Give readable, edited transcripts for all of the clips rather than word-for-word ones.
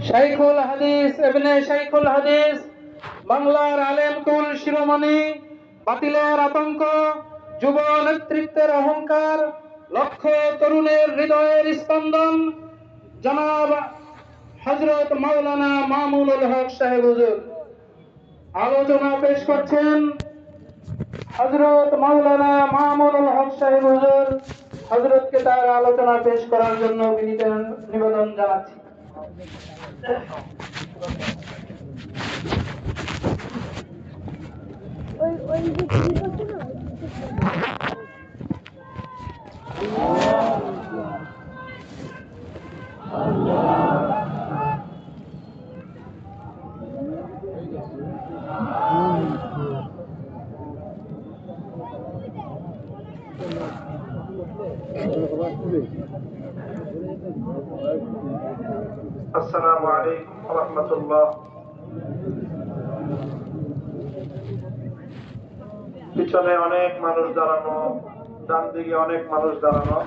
শাইখুল হাদিস ইবনে শাইখুল হাদিস, বাংলার আলেম কুল শিরোমণি, বাতিলের আতঙ্ক, যুব নেতৃত্বের অহংকার, লক্ষ তরুণের হৃদয়ের স্পন্দন, জনাব হযরত মাওলানা মামুনুল হক সাহেব হুজুর আলোচনা পেশ করছেন। হযরত মাওলানা মামুনুল হক সাহেব হুজুর, হযরতকে তার আলোচনা পেশ করার জন্য বিনীত নিবেদন জানাচ্ছি। আসসালামু আলাইকুম ওয়া রাহমাতুল্লাহ। পিছনে অনেক মানুষ দাঁড়ানো, ডান দিকে অনেক মানুষ দাঁড়ানো,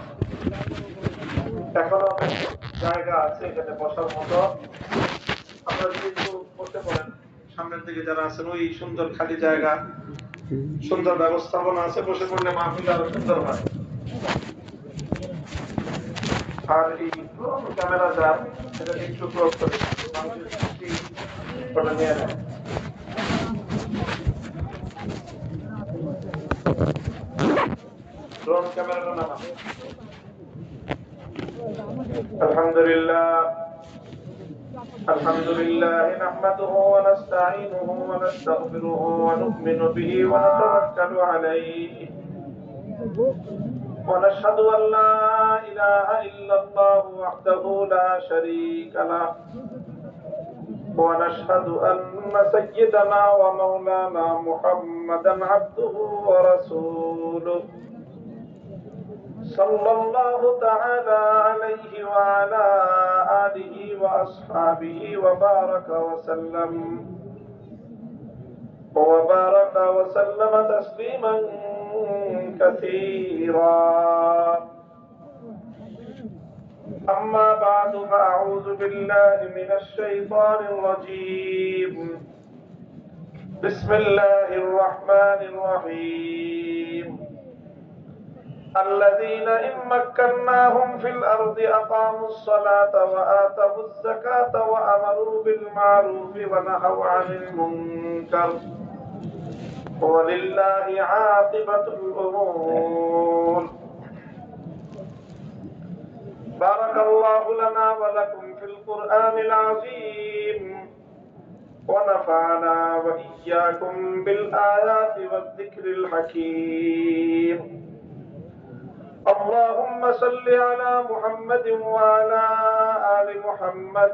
এখনো জায়গা আছে এখানে বসার মতো। আপনারা যদি একটু বসতে পারেন, সামনের দিকে যারা আছেন ওই সুন্দর খালি জায়গা, সুন্দর ব্যবস্থাপনা আছে, বসে পড়লে মাহফিল আরো সুন্দর হয়। আর এই ক্যামেরা যার সেটা একটু ক্লোজ করে নিয়ে নেয়। ড্রোন ক্যামেরাটা নামা। الحمد لله نحمده ونستعينه ونستغفره ونؤمن به ونتوكل عليه ونشهد أن لا إله إلا الله وحده لا شريك له ونشهد أن سيدنا ومولانا محمدا عبده ورسوله صلى الله تعالى عليه وعلى آله وأصحابه وبارك وسلم تسليما كثيرا. أما بعد فأعوذ بالله من الشيطان الرجيم. بسم الله الرحمن الرحيم. الذين إن مكناهم في الأرض أقاموا الصلاة وآتوا الزكاة وأمروا بالمعروف ونهوا عن المنكر ولله عاقبة الأمور. بارك الله لنا ولكم في القرآن العظيم ونفعنا وإياكم بالآيات والذكر الحكيم. اللهم صل على محمد وعلى آل محمد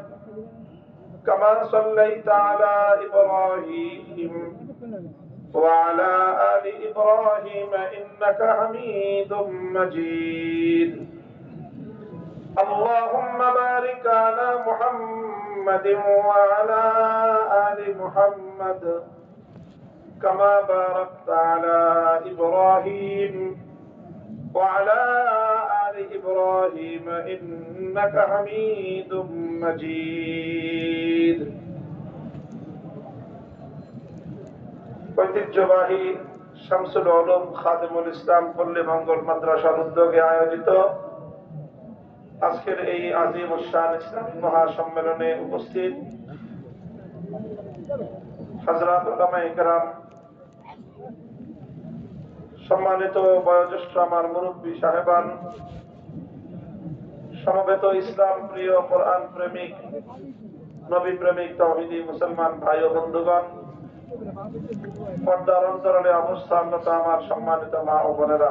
كما صليت على إبراهيم وعلى آل إبراهيم إنك حميد مجيد. اللهم بارك على محمد وعلى آل محمد كما باركت على إبراهيم وعلى آل إبراهيم إنك حميد مجيد. ঐতিহ্যবাহী শামসুল উলুম খাদিমুল ইসলাম পল্লী মঙ্গল মাদ্রাসার উদ্যোগে আয়োজিত আজকের এই আজিম শান ইসলামী মহাসম্মেলনে উপস্থিত হযরত উলামায়ে কেরাম, সম্মানিত বয়োজ্যেষ্ঠ আমার মুরব্বী সাহেবান, সমবেত ইসলাম প্রিয়, কোরআন প্রেমিক, নবী প্রেমিক, তাওহীদী মুসলমান ভাই ও বন্ধুগণ, পর্দার অন্তরালে অবস্থানরত আমার সম্মানিত মা ও বোনেরা,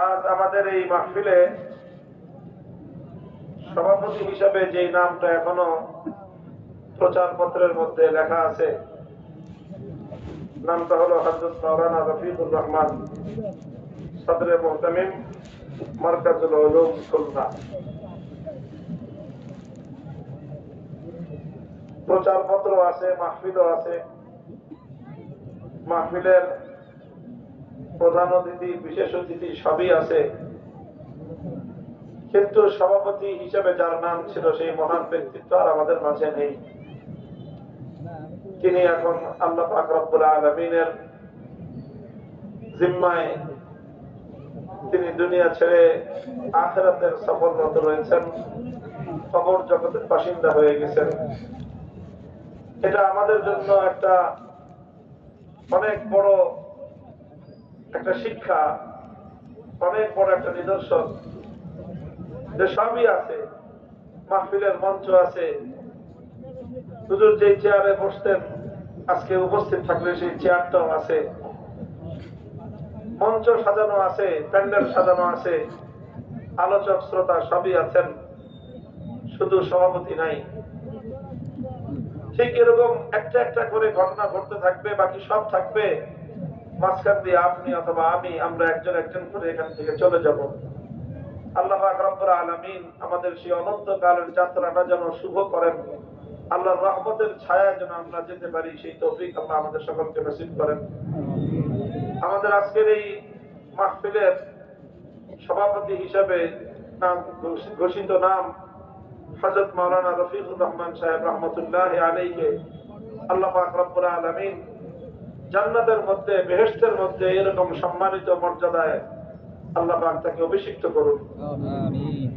আজ আমাদের এই মাহফিলে সভাপতি হিসাবে যেই নামটা এখনো প্রচারপত্রের মধ্যে লেখা আছে, নামটা হলো হযরত মাওলানা রফিকুর রহমান, সদরে মুহতামিম, মারকাজুল উলুম খুলনা। প্রচারপত্র আছে, মাহফিলও আছে। মাহফিলের প্রধান অতিথি, বিশেষ অতিথি সবই আছে, কিন্তু সভাপতি হিসেবে যার নাম ছিল সেই মহান ব্যক্তিত্ব আর আমাদের মাঝে নেই। তিনি এখন আল্লাহ পাক রব্বুল আলামিনের জিম্মায় তিনি দুনিয়া ছেড়ে আখিরাতের সফররত রয়েছেন, কবর জগতের বাসিন্দা হয়ে গেছেন। এটা আমাদের জন্য একটা অনেক বড় একটা শিক্ষা, অনেক বড় একটা নিদর্শন যে সবই আছে, মাহফিলের মঞ্চ আছে, হুজুর যে চেয়ারে বসতেন আজকে উপস্থিত থাকলে সেই চেয়ারটাও আছে, মঞ্চ সাজানো আছে, প্যান্ডেল সাজানো আছে, আলোচক শ্রোতা সবই আছেন, শুধু সভাপতি নাই। ঠিক এরকম একটা একটা করে ঘটনা ঘটতে থাকবে, বাকি সব থাকবে, মাঝখান দিয়ে আপনি অথবা আমি, আমরা একজন একজন করে এখান থেকে চলে যাব। আল্লাহ পাক রব্বুল আলামিন আমাদের সেই অনন্তকালের যাত্রাটা যেন শুভ করেন, আল্লাহর রহমতের ছায়ায় যেন আমরা যেতে পারি, সেই তৌফিক আল্লাহ আমাদের সকলকে নসিব করেন। আমাদের আজকের এই মাহফিলের সভাপতি হিসেবে নাম ঘোষিত নাম হযরত মাওলানা রফিকুর রহমান সাহেব রহমতুল্লাহি আলাইহি। আল্লাহ পাক রব্বুল আলামিন জান্নাতের মধ্যে, বেহেশতের মধ্যে এরকম সম্মানিত মর্যাদায় আল্লাহ পাক তাকে অভিষিক্ত করুন। আমিন।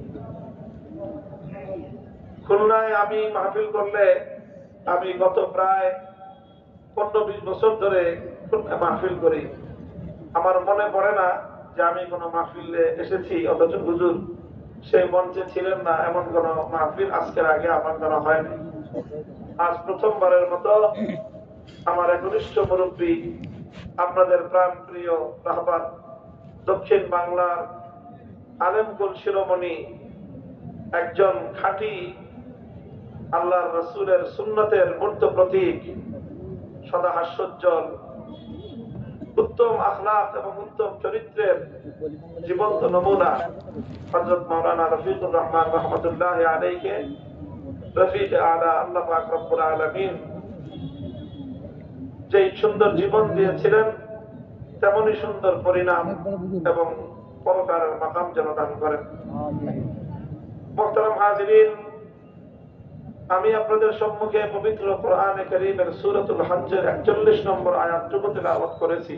খুলনায় আমি মাহফিল করলে, আমি গত প্রায় 15-20 বছর ধরে মাহফিল করি, আমার মনে পড়ে না যে আমি কোনো মাহফিলে এসেছি অথচ হুজুর সেই মঞ্চে ছিলেন না, এমন কোন মাহফিল আজকের আগে আমার দ্বারা হয়নি। আজ প্রথমবারের মতো আমার একনিষ্ঠ মুরব্বী, আপনাদের প্রাণ প্রিয় রাহবার, দক্ষিণ বাংলার আলেমকুল শিরোমণি, একজন খাঁটি আল্লাহর রাসূলের সুন্নতের মূর্ত প্রতীক, সদা হাস্যোজ্জ্বল, উত্তম আখলাক এবং উত্তম চরিত্রের জীবন্ত নমুনা হযরত মাওলানা রফিকুর রহমান রহমতুল্লাহি আলাইহি, রফিক আলা, আল্লাহ পাক রব্বুল আলামিন যে সুন্দর জীবন দিয়েছিলেন তেমনি সুন্দর পরিণাম এবং পরকালের মাকাম যেন দান করেন। মুহতারাম হাজিরিন, আমি আপনাদের সম্মুখে পবিত্র কোরআনে কারীমের সূরাতুল হজ্জের 41 নম্বর আয়াতটুকু তেলাওয়াত করেছি।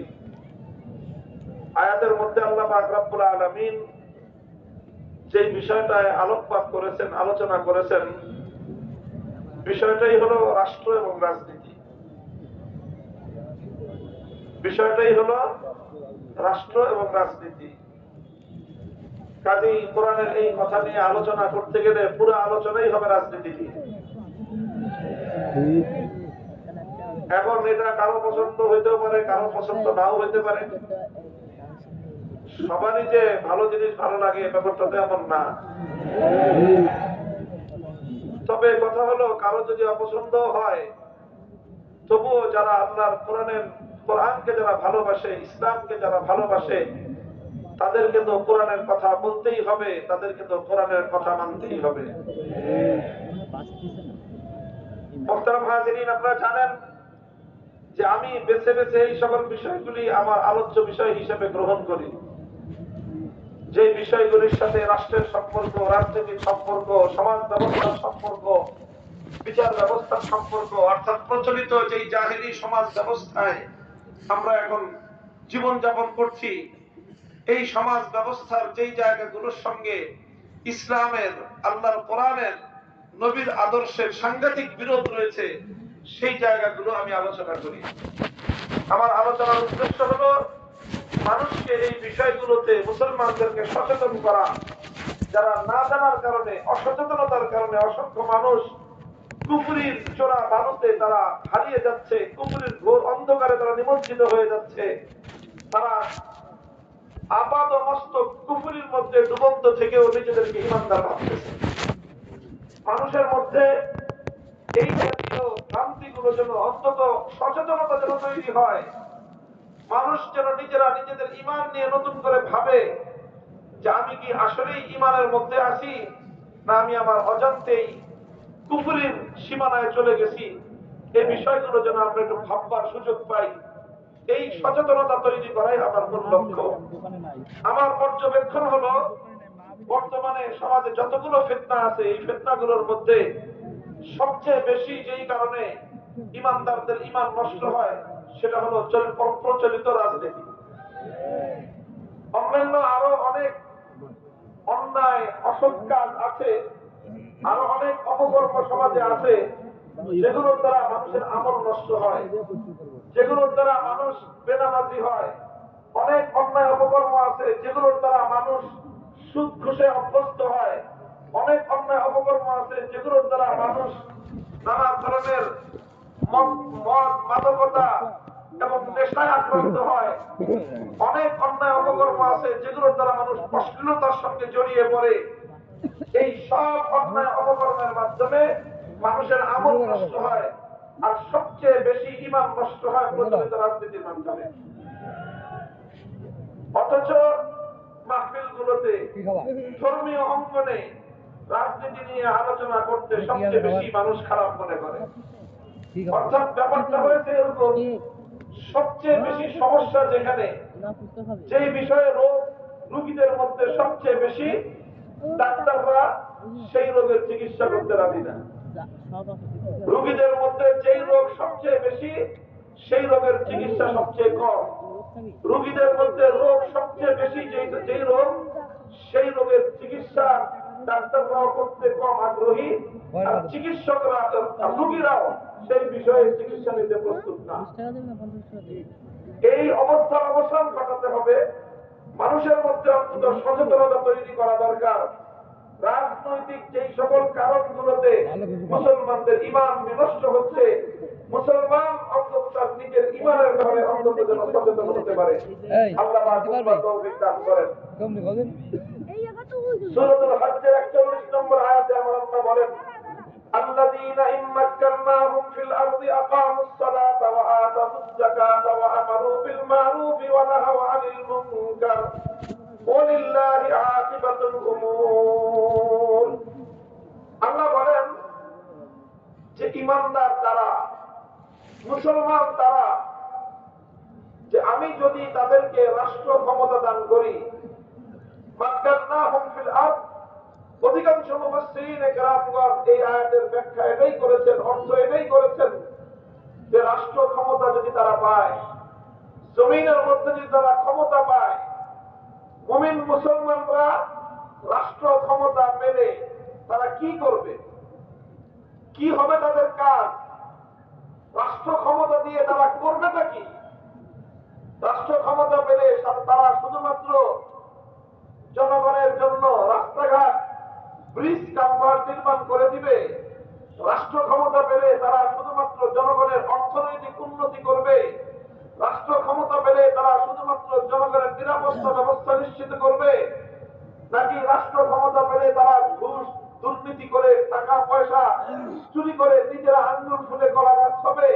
আয়াতের মধ্যে আল্লাহ পাক রব্বুল আলামিন যে বিষয়টায় আলোকপাত করেছেন, আলোচনা করেছেন, বিষয়টাই হলো রাষ্ট্র এবং রাজনীতি। বিষয়টাই হলো রাষ্ট্র এবং রাজনীতি। কাজেই কোরআনের এই কথা নিয়ে আলোচনা করতে গেলে পুরো আলোচনাই হবে রাজনীতি নিয়ে। এখন এটা কারো পছন্দ হইতেও পারে, কারো পছন্দ নাও হইতে পারে, সবারই যে ভালো জিনিস ভালো লাগে ব্যাপারটা এমন না। তবে কথা হলো, কারো যদি অপছন্দ হয়, তবুও যারা আল্লাহর কোরআনকে যারা ভালোবাসে, ইসলামকে যারা ভালোবাসে, তাদেরকে তো কোরআনের কথা বলতেই হবে, তাদেরকে তো কোরআনের কথা মানতেই হবে। মুহতারাম হাজিরিন, আপনারা জানেন যে আমি বেছে বেছে এই সকল বিষয়গুলি আমার আলোচ্য বিষয় হিসেবে গ্রহণ করি, যে বিষয়গুলির সাথে রাষ্ট্রের সম্পর্ক, রাজনীতির সম্পর্ক, সমাজ ব্যবস্থার সম্পর্ক, বিচার ব্যবস্থার সম্পর্ক, অর্থাৎ প্রচলিত যেই জাহেলি সমাজ ব্যবস্থায় আমরা এখন জীবন যাপন করছি, এই সমাজ ব্যবস্থার যেই জায়গাগুলোর সঙ্গে ইসলামের, আল্লাহর কোরআনের, নবীর আদর্শের সাংঘাতিক বিরোধ রয়েছে, সেই জায়গাগুলো আমি আলোচনা করি। আমার আলোচনার উদ্দেশ্য হলো মানুষকে এই বিষয়গুলোতে, মুসলমানদেরকে সচেতন করা। যারা না জানার কারণে, অসচেতনতার কারণে অসংখ্য মানুষ কুফরির চোরা বালুতে তারা হারিয়ে যাচ্ছে, কুফরির ঘোর অন্ধকারে তারা নিমজ্জিত হয়ে যাচ্ছে, তারা আপাত মস্তক কুফরির মধ্যে ডুবন্ত থেকেও নিজেদেরকে ঈমানদার ভাবতেছে। মানুষের মধ্যে এই জাতীয় ভ্রান্তিগুলো যেন অন্তত সচেতনতা যেন তৈরি হয়, মানুষ যেন নিজেরা নিজেদের ঈমান নিয়ে নতুন করে ভাবে যে আমি কি আসলেই ঈমানের মধ্যে আছি, না আমি আমার অজান্তেই কুফরির সীমানায় চলে গেছি। এই বিষয়গুলো যেন আমরা একটু ভাববার সুযোগ পাই, এই সচেতনতা তৈরি করাই আমার মূল লক্ষ্য। আমার পর্যবেক্ষণ হলো বর্তমানে সমাজে যতগুলো ফিতনা আছে এই ফিতনাগুলোর মধ্যে সবচেয়ে বেশি যেই কারণে ইমানদারদের ইমান নষ্ট হয় সেটা হলো প্রচলিত রাজনীতি। অন্যান্য আরো অনেক অন্যায় অসৎ কাজ আছে, আরো অনেক অপকর্ম সমাজে আছে যেগুলোর দ্বারা মানুষের আমল নষ্ট হয়, যেগুলোর দ্বারা মানুষ বেনামাজি হয়। অনেক অন্যায় অপকর্ম আছে যেগুলোর দ্বারা মানুষ সুদ ঘুষে অভ্যস্ত হয়। অনেক অন্যায় অপকর্ম আছে যেগুলোর দ্বারা মানুষ নানা ধরনের মদ মাদকতা এবং নেশায় আক্রান্ত হয়। অনেক অন্যায় অপকর্ম আছে যেগুলোর দ্বারা মানুষ অশ্লীলতার সঙ্গে জড়িয়ে পড়ে। এই সব অন্যায় অপকর্মের মাধ্যমে মানুষের আমল নষ্ট হয়, আর সবচেয়ে বেশি ঈমান নষ্ট হয় প্রচলিত রাজনীতির মাধ্যমে। অথচ মাহফিলগুলোতে ধর্মীয় অঙ্গনে রাজনীতি নিয়ে আলোচনা করতে সবচেয়ে বেশি মানুষ খারাপ মনে করে। অর্থাৎ ব্যাপারটা হয়েছে এরকম, সবচেয়ে বেশি সমস্যা যেখানে, যে বিষয়ে রোগীদের মধ্যে সবচেয়ে বেশি, ডাক্তাররা সেই রোগের চিকিৎসা করতে রাজি না। রোগীদের মধ্যে যেই রোগ সবচেয়ে বেশি সেই রোগের চিকিৎসা সবচেয়ে কম। রোগীদের মধ্যে রোগ সবচেয়ে বেশি যেই রোগ সেই রোগের চিকিৎসা ডাক্তাররাও করতে কম আগ্রহী, আর চিকিৎসকরা রোগীরাও সেই বিষয়ে চিকিৎসা নিতে প্রস্তুত না। এই অবস্থার অবসান ঘটাতে হবে। মানুষের মধ্যে অন্তত সচেতনতা তৈরি করা দরকার। রাজনৈতিক যেই সকল কারণগুলোতে মুসলমানদের ঈমান বিনষ্ট হচ্ছে, মুসলমান অন্তত তার নিজের ঈমানের ব্যাপারে অন্তত যেন সচেতন হতে পারে। আল্লাহ পাক তৌফিক দান করেন। সূরাতুল হজ্জের 41 নম্বর আয়াতে আমার আল্লাহ বলেন, আল্লাযীনা ইম্মাক্কানাহুম ফিল আরদি আকামুস সালাতা ওয়া আতাউজ যাকাতা ওয়া আমারু বিল মা'রুফি ওয়া নাহাউ আনিল মুনকার ওয়ালিল্লাহি আকিবাতুল উমুর। আল্লাহ বলেন যে ঈমানদার তারা, মুসলমান তারা, যে আমি যদি তাদেরকে রাষ্ট্র ক্ষমতা দান করি, মাক্কানাহুম ফিল আরদ, অধিকাংশ মুফাসসিরিনে কেরামগণ এই আয়াতের ব্যাখ্যা এটাই করেছেন, অর্থ এটাই করেছেন যে রাষ্ট্র ক্ষমতা যদি তারা পায়, জমিনের মধ্যে যদি তারা ক্ষমতা পায়, মুমিন মুসলমানরা রাষ্ট্র ক্ষমতা পেলে তারা কি করবে, কি হবে তাদের কাজ, রাষ্ট্র ক্ষমতা দিয়ে তারা করবেটা কি? রাষ্ট্র ক্ষমতা পেলে তারা শুধুমাত্র জনগণের জন্য রাস্তাঘাট, ব্রিজ, কালভার্ট নির্মাণ করে দিবে? রাষ্ট্র ক্ষমতা পেলে তারা শুধুমাত্র জনগণের অর্থনৈতিক উন্নতি করবে? রাষ্ট্র ক্ষমতা পেলে তারা শুধুমাত্র জনগণের নিরাপত্তা ব্যবস্থা নিশ্চিত করবে? নাকি রাষ্ট্র ক্ষমতা পেলে তারা ঘুষ, দুর্নীতি করে টাকা পয়সা চুরি করে নিজেরা আঙ্গুল ফুলে কলা গাছ হবে?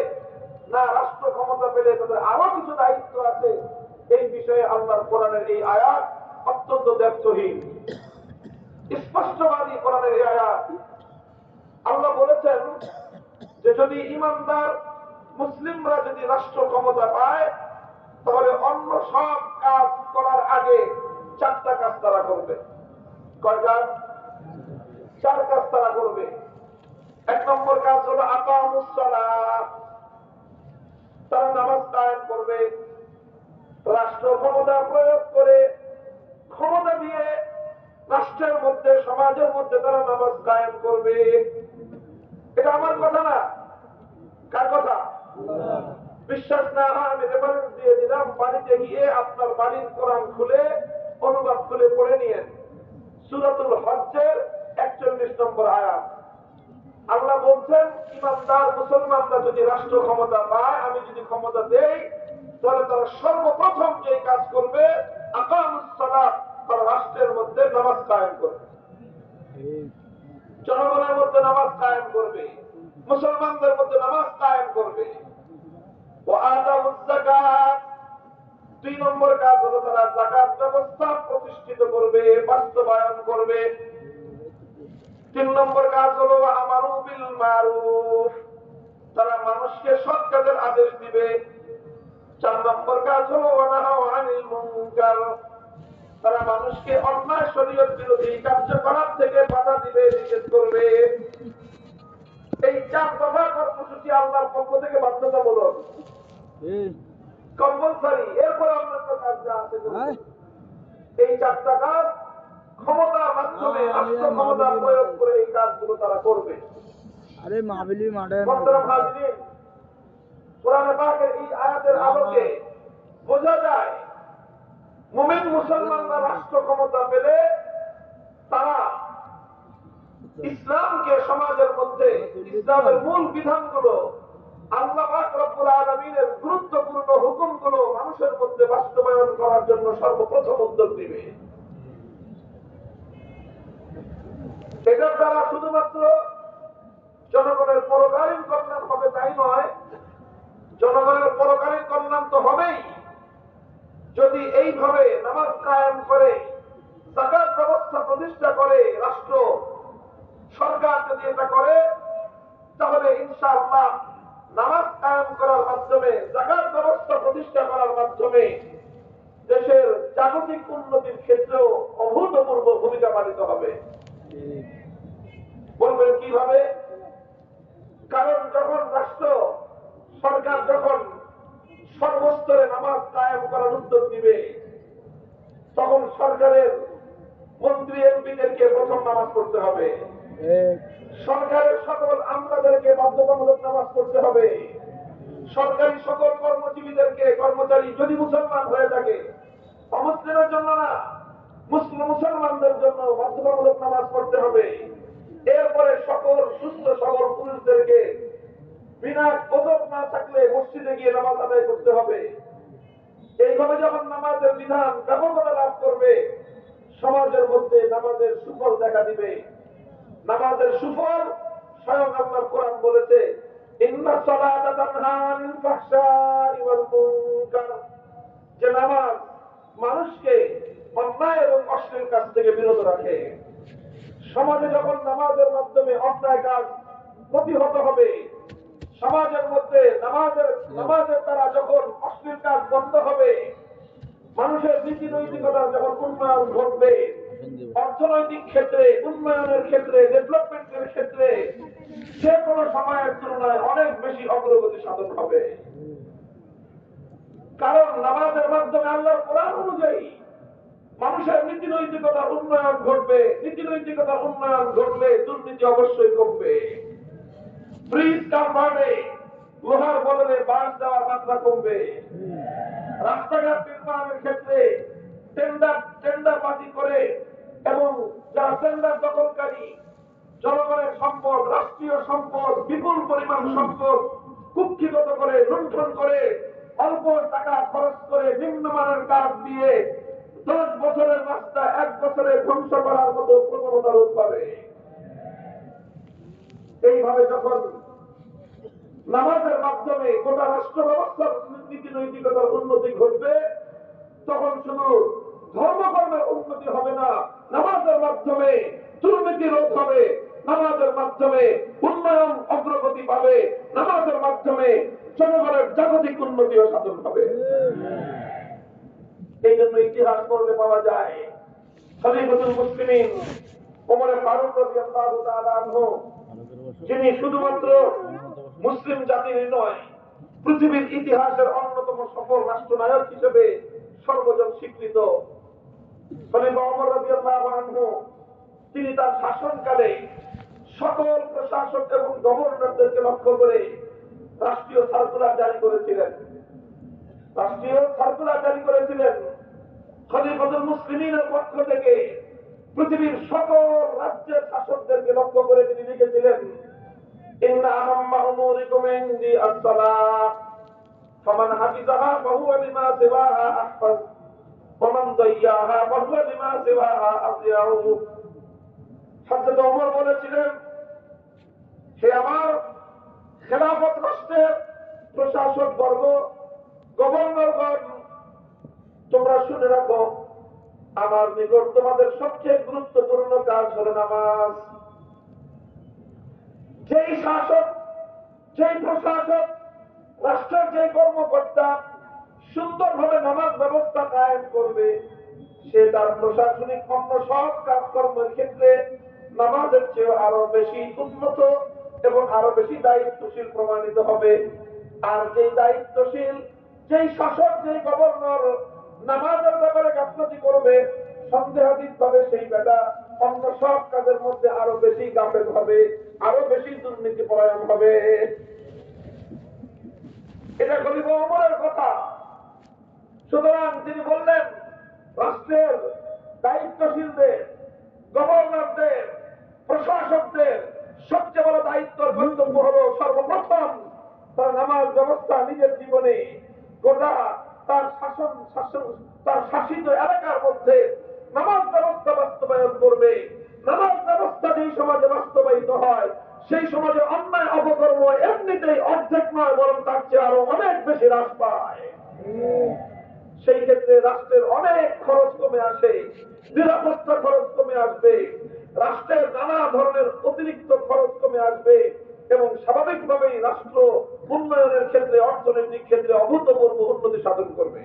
না, রাষ্ট্র ক্ষমতা পেলে তাদের আরো কিছু দায়িত্ব আছে। এই বিষয়ে আল্লাহর কোরআনের এই আয়াত অত্যন্ত দ্ব্যর্থহীন, স্পষ্টবাদী কোরআনের এই আয়াত। আল্লাহ বলেছেন যে যদি ঈমানদার মুসলিমরা যদি রাষ্ট্র ক্ষমতা পায়, তাহলে অন্য সব কাজ করার আগে 4টা কাজ তারা করবে। কয় কাজ? 4 কাজ তারা করবে। 1 নম্বর কাজ হলো আকামুস সালাত, তারা নামাজ কায়েম করবে। রাষ্ট্র ক্ষমতা প্রয়োগ করে, ক্ষমতা দিয়ে রাষ্ট্রের মধ্যে, সমাজের মধ্যে তারা নামাজ কায়েম করবে। এটা আমার কথা না, কার কথা? বিশ্বাস না হয় আমি রেফারেন্স দিয়ে দিলাম, বাড়িতে গিয়ে আপনার বাড়ির কোরআন খুলে অনুবাদ খুলে পড়ে নিয়েন। সূরাতুল হজ্জের 41 নম্বর আয়াত। আল্লাহ বলছেন ঈমানদার মুসলমানরা যদি রাষ্ট্র ক্ষমতা পায়, আমি যদি ক্ষমতা দেই, তাহলে তারা সর্বপ্রথম যে কাজ করবে আকামুস সালাত, তারা রাষ্ট্রের মধ্যে নামাজ কায়েম করবে, জনগণের মধ্যে নামাজ কায়েম করবে, মুসলমানদের মধ্যে নামাজ কায়েম করবে। ওয়া আতাউজ যাকাত, 2 নম্বর কাজ হলো তারা যাকাত ব্যবস্থা প্রতিষ্ঠিত করবে, বাস্তবায়ন করবে। 3 নম্বর কাজ হলো আমারু বিল মারুফ, তারা মানুষকে সৎ কাজের আদেশ দিবে। 4 নম্বর কাজ হলো ওয়া নাহাউ আনিল মুনকার, তারা মানুষকে অন্যায় শরীয়ত বিরোধী কার্যকলাপ থেকে বাধা দিবে, নিষেধ করবে। এই 4 দফা কর্মসূচি আল্লাহর পক্ষ থেকে বাধ্যতামূলক, কম্পালসারি। এরপর অন্যান্য কাজ যা আছে এই 4টা কাজ ক্ষমতার মাধ্যমে, রাষ্ট্র ক্ষমতা প্রয়োগ করে এই কাজগুলো তারা করবে। আরে মাহফিলি মাঠে মোহতারাম হাজিরিন, কোরআনে পাকের এই আয়াতের আলোকে বোঝা যায় মুমিন মুসলমানরা রাষ্ট্র ক্ষমতা পেলে তারা ইসলামকে সমাজের মধ্যে, ইসলামের মূল বিধানগুলো, আল্লাহ পাক রব্বুল আলামিনের গুরুত্বপূর্ণ হুকুমগুলো মানুষের মধ্যে বাস্তবায়ন করার জন্য সর্বপ্রথম উদ্যোগ নেবে। এটার দ্বারা শুধুমাত্র জনগণের পরকালীন কল্যাণ হবে তাই নয়, জনগণের পরকালীন কল্যাণ তো হবেই। যদি এইভাবে নামাজ কায়েম করে, যাকাত ব্যবস্থা প্রতিষ্ঠা করে, রাষ্ট্র সরকার যদি এটা করে, তাহলে ইনশাআল্লাহ নামাজ কায়েম করার মাধ্যমে, যাকাত ব্যবস্থা প্রতিষ্ঠা করার মাধ্যমে দেশের জাগতিক উন্নতির ক্ষেত্রেও অভূতপূর্ব ভূমিকা পালিত হবে। বলবেন কিভাবে? কারণ যখন রাষ্ট্র সরকার যখন সর্বস্তরে নামাজ কায়েম করার উদ্যোগ নিবে, তখন সরকারের মন্ত্রী এমপিদেরকে প্রথম নামাজ পড়তে হবে, সরকারের সকল আমলাদেরকে বাধ্যতামূলক নামাজ পড়তে হবে, সরকারি সকল কর্মজীবীদেরকে, কর্মচারী যদি মুসলমান হয়ে থাকে, অমুসলিমের জন্য না, মুসলমানদের জন্য বাধ্যতামূলক নামাজ পড়তে হবে। এরপরে সকল সুস্থ সবল পুরুষদেরকে বিনা ওযর না থাকলে মসজিদে গিয়ে নামাজ আদায় করতে হবে। এইভাবে যখন নামাজের বিধান ব্যাপকতা লাভ করবে, সমাজের মধ্যে নামাজের সুফল দেখা দিবে। নামাজের সুফল স্বয়ং আল্লাহর কোরআন বলেছে, ইন্নাস সালাতা তানহা আনিল ফাহশাই ওয়াল মুনকার, যে নামাজ মানুষকে অন্যায় এবং অশ্লীল কাজ থেকে বিরত রাখে। সমাজে যখন নামাজের মাধ্যমে অন্যায় কাজ প্রতিহত হবে, সমাজের মধ্যে নামাজের দ্বারা যখন অশ্লীল কাজ বন্ধ হবে, মানুষের নীতি নৈতিকতার যখন উন্নয়ন ঘটবে, অর্থনৈতিক ক্ষেত্রে, উন্নয়নের ক্ষেত্রে, ডেভেলপমেন্টের ক্ষেত্রে যে কোনো সময়ের তুলনায় অনেক বেশি অগ্রগতি সাধন হবে। কারণ নামাজের মাধ্যমে আল্লাহর কোরআন অনুযায়ী মানুষের নীতি নৈতিকতার উন্নয়ন ঘটবে। নীতি নৈতিকতার উন্নয়ন ঘটলে দুর্নীতি অবশ্যই কমবে। ব্রিজ কালভার্টে লোহার বদলে বাঁশ দেওয়ার মাত্রা কমবে। রাস্তাঘাট নির্মাণের ক্ষেত্রে টেন্ডারবাজি করে এবং যারা টেন্ডার দখলকারী, জনগণের সম্পদ, রাষ্ট্রীয় সম্পদ, বিপুল পরিমাণ সম্পদ কুক্ষিগত করে, লুণ্ঠন করে, অল্প টাকা খরচ করে নিম্নমানের কাজ দিয়ে 10 বছরের রাস্তা 1 বছরে ধ্বংস করার মতো প্রবণতা রোধ পাবে। এইভাবে যখন নামাজের মাধ্যমে গোটা রাষ্ট্র ব্যবস্থার নীতি নৈতিকতার উন্নতি ঘটবে, তখন শুধু ধর্মকর্মের উন্নতি হবে না, নামাজের মাধ্যমে দুর্নীতি রোধ হবে, নামাজের মাধ্যমে উন্নয়ন অগ্রগতি পাবে, নামাজের মাধ্যমে জনগণের জাগতিক উন্নতিও সাধন হবে। এই জন্য ইতিহাস পড়লে পাওয়া যায়, খলিফাতুল মুসলিমিন ওমর ফারুক রাদিয়াল্লাহু তাআলা আনহু, যিনি শুধুমাত্র মুসলিম জাতির নয়, পৃথিবীর ইতিহাসের অন্যতম সফল রাষ্ট্রনায়ক হিসেবে সর্বজন স্বীকৃত খলিফা ওমর রাদিয়াল্লাহু আনহু, তিনি তার শাসনকালে সকল প্রশাসক এবং গভর্নরদেরকে লক্ষ্য করে রাষ্ট্রীয় সার্কুলার জারি করেছিলেন। খলিফাতুল মুসলিমিনের পক্ষ থেকে পৃথিবীর সকল রাজ্যের শাসকদেরকে লক্ষ্য করে তিনি লিখেছিলেন, ইন্না আহাম্মা উমুরিকুম ইনদি আস-সালাহ ফামান হাফিজাহা ফাহুয়া লিমা সিওয়াহা আহফাজ ওয়া মান দাইয়াহা ফাহুয়া লিমা সিওয়াহা আযয়াউ। হযরত ওমর বলেছিলেন, হে আমার খেলাফত রাষ্ট্রের প্রশাসক বর্গ, গভর্নরগণ, তোমরা শুনে রাখো, আমার নিকট তোমাদের সবচেয়ে গুরুত্বপূর্ণ কাজ হলো নামাজ। যেই শাসক, যেই প্রশাসক, রাষ্ট্রের যে কর্মকর্তা সুন্দরভাবে নামাজ ব্যবস্থা কায়েম করবে, সে তার প্রশাসনিক অন্য সব কাজকর্মের ক্ষেত্রে নামাজের চেয়ে আরো বেশি উন্নত এবং আরো বেশি দায়িত্বশীল প্রমাণিত হবে। আর যেই দায়িত্বশীল, যেই শাসক, যেই গভর্নর নামাজের ব্যাপারে গাফলতি করবে, সন্দেহাতীত ভাবে সেই বেটা অন্য সব কাজের মধ্যে আরো বেশি গাফেল হবে, আরো বেশি দুর্নীতি পরায়ণ হবে। এটা খলিফা ওমরের কথা। সুতরাং তিনি বললেন, রাষ্ট্রের দায়িত্বশীলদের, গভর্নরদের, প্রশাসকদের সবচেয়ে বড় দায়িত্বের কর্তব্য হলো সর্বপ্রথম তার নামাজ ব্যবস্থা নিজের জীবনে গোটা তার তার শাসিত এলাকার মধ্যে নামাজ ব্যবস্থা বাস্তবায়ন করবে। নামাজ ব্যবস্থা যেই সমাজে বাস্তবায়িত হয়, সেই সমাজে অন্যায় অপকর্ম এমনিতেই অর্ধেক নয়, বরং তার চেয়ে আরো অনেক বেশি হ্রাস পায়। সেই ক্ষেত্রে রাষ্ট্রের অনেক খরচ কমে আসে, নিরাপত্তা খরচ কমে আসবে, রাষ্ট্রের নানা ধরনের অতিরিক্ত খরচ কমে আসবে এবং স্বাভাবিকভাবেই রাষ্ট্র উন্নয়নের ক্ষেত্রে, অর্থনৈতিক ক্ষেত্রে অভূতপূর্ব উন্নতি সাধন করবে।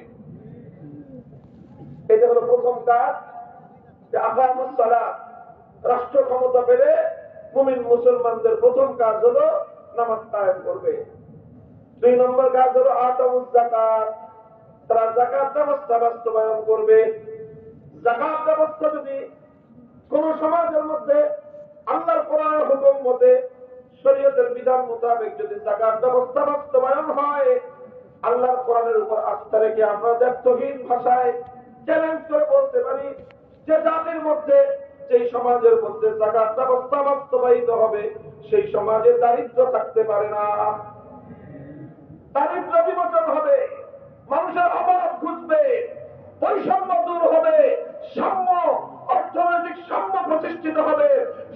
এটা হলো প্রথম কাজ, যে আকামুস সালাত। রাষ্ট্র ক্ষমতা পেলে মুমিন মুসলমানদের প্রথম কাজ হলো নামাজ কায়েম করবে। 2 নম্বর কাজ হলো আতাউজ যাকাত। তারা যাকাত ব্যবস্থা বাস্তবায়ন করবে। যাকাত ব্যবস্থা যদি কোন সমাজের মধ্যে আল্লাহর কোরআনের হুকুম মতে, শরীয়তের বিধান মোতাবেক যদি যাকাত ব্যবস্থা বাস্তবায়ন হয়, আল্লাহর কোরআনের উপর আস্থা রেখে আমরা দায়িত্বহীন ভাষায় চ্যালেঞ্জ করে বলতে পারি যে জাতির মধ্যে, যেই সমাজের মধ্যে যাকাত ব্যবস্থা বাস্তবায়িত হবে, সেই সমাজে দারিদ্র থাকতে পারে না। দারিদ্র বিমোচন হবে, মানুষের অভাব ঘুচবে, বৈষম্য দূর হবে, সাম্য, অর্থনৈতিক সাম্য প্রতিষ্ঠিত হবে।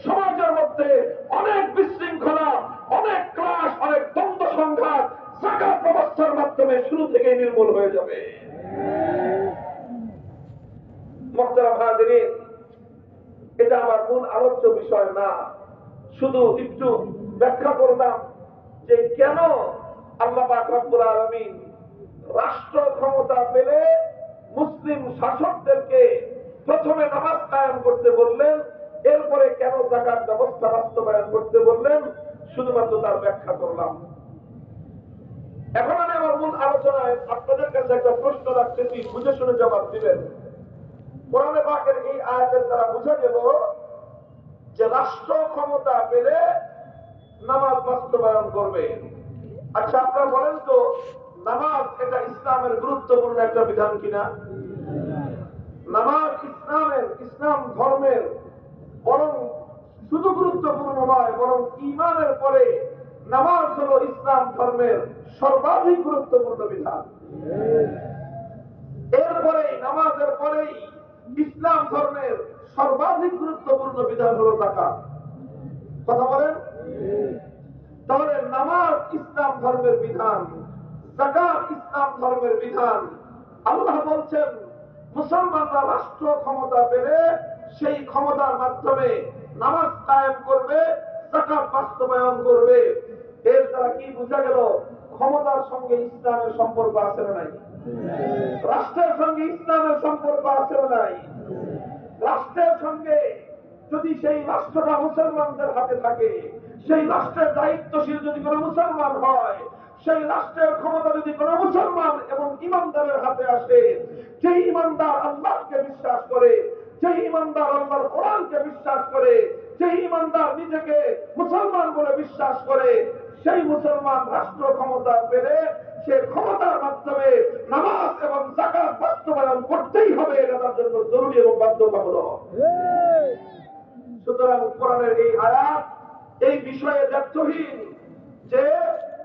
সমাজের মধ্যে অনেক বিশৃঙ্খলা, অনেক ক্লাস, অনেক দ্বন্দ্ব সংঘাত যাকাত ব্যবস্থার মাধ্যমে শুরু থেকে নির্মূল হয়ে যাবে। মুহতারাম হাজিরিন, এটা আমার মূল আলোচ্য বিষয় না, শুধু একটু ব্যাখ্যা করলাম যে কেন আল্লাহ পাক রব্বুল আলামিন রাষ্ট্র ক্ষমতা পেলে মুসলিম শাসকদেরকে প্রথমে নামাজ কায়েম করতে বললেন, এরপরে কেন যাকাত ব্যবস্থা বাস্তবায়ন করতে বললেন, শুধুমাত্র তার ব্যাখ্যা করলাম। এখন আমি আমার মূল আলোচনায় আপনাদের কাছে একটা প্রশ্ন রাখতেছি, বুঝে শুনে জবাব দিবেন। কোরআনে পাকের এই আয়াতের দ্বারা বোঝা গেল যে রাষ্ট্র ক্ষমতা পেলে নামাজ বাস্তবায়ন করবে। আচ্ছা, আপনারা বলেন তো, নামাজ এটা ইসলামের গুরুত্বপূর্ণ একটা বিধান কিনা? নামাজ ইসলাম ধর্মের বরং শুধু গুরুত্বপূর্ণ নয়, বরং ঈমানের পরে নামাজ হলো ইসলাম ধর্মের সর্বাধিক গুরুত্বপূর্ণ বিধান। এরপরে নামাজের পরেই ইসলাম ধর্মের সর্বাধিক গুরুত্বপূর্ণ বিধান হলো যাকাত। কথা বলেন? তাহলে নামাজ ইসলাম ধর্মের বিধান, যাকাত ইসলাম ধর্মের বিধান। আল্লাহ বলছেন মুসলমানরা রাষ্ট্র ক্ষমতা পেলে সেই ক্ষমতার মাধ্যমে নামাজ কায়েম করবে, যাকাত বাস্তবায়ন করবে। এর দ্বারা কি বোঝা গেল? ক্ষমতার সঙ্গে ইসলামের সম্পর্ক আছে না নাই? রাষ্ট্রের সঙ্গে ইসলামের সম্পর্ক আছে না নাই? রাষ্ট্রের সঙ্গে যদি সেই রাষ্ট্রটা মুসলমানদের হাতে থাকে, সেই রাষ্ট্রের দায়িত্বশীল যদি কোনো মুসলমান হয়, সেই রাষ্ট্রের ক্ষমতা যদি কোনো মুসলমান এবং ইমানদারের হাতে আসে, যেই ইমানদার আল্লাহকে বিশ্বাস করে, যেই ইমানদার আল্লাহর কোরআনকে বিশ্বাস করে, যেই ইমানদার নিজেকে মুসলমান বলে বিশ্বাস করে, সেই মুসলমান রাষ্ট্র ক্ষমতা পেলে সে ক্ষমতার মাধ্যমে নামাজ এবং যাকাত বাস্তবায়ন করতেই হবে, এটা তার জন্য জরুরি এবং বাধ্যতামূলক। সুতরাং কোরআনের এই আয়াত এই বিষয়ে দায়িত্বহীন যে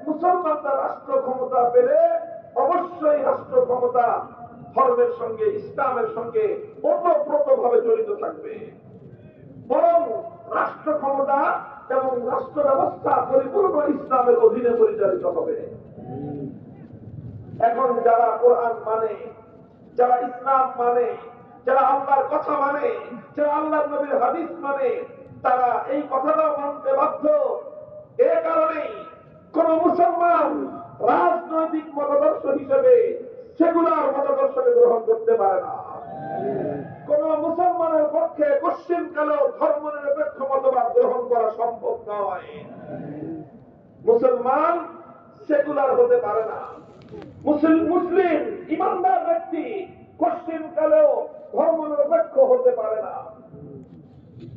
মুসলমানরা রাষ্ট্র ক্ষমতা পেলে অবশ্যই রাষ্ট্র ক্ষমতা ধর্মের সঙ্গে, ইসলামের সঙ্গে ওতপ্রোতভাবে জড়িত থাকবে, বরং রাষ্ট্র ক্ষমতা এবং রাষ্ট্র ব্যবস্থা পরিপূর্ণ ইসলামের অধীনে পরিচালিত হবে। এখন যারা কোরআন মানে, যারা ইসলাম মানে, যারা আল্লাহর কথা মানে, যারা আল্লাহর নবীর হাদিস মানে, তারা এই কথাটা মানতে বাধ্য। এ কারণেই কোন মুসলমান রাজনৈতিক মতাদর্শ হিসেবে সেগুলার মতাদর্শকে গ্রহণ করতে পারে না। কোন মুসলমানের পক্ষে পশ্চিমকালেও ধর্ম নিরপেক্ষ মতবাদ গ্রহণ করা সম্ভব নয়। মুসলমান সেকুলার হতে পারে না। মুসলিম ইমানদার ব্যক্তি পশ্চিমকালেও ধর্ম নিরপেক্ষ হতে পারে না।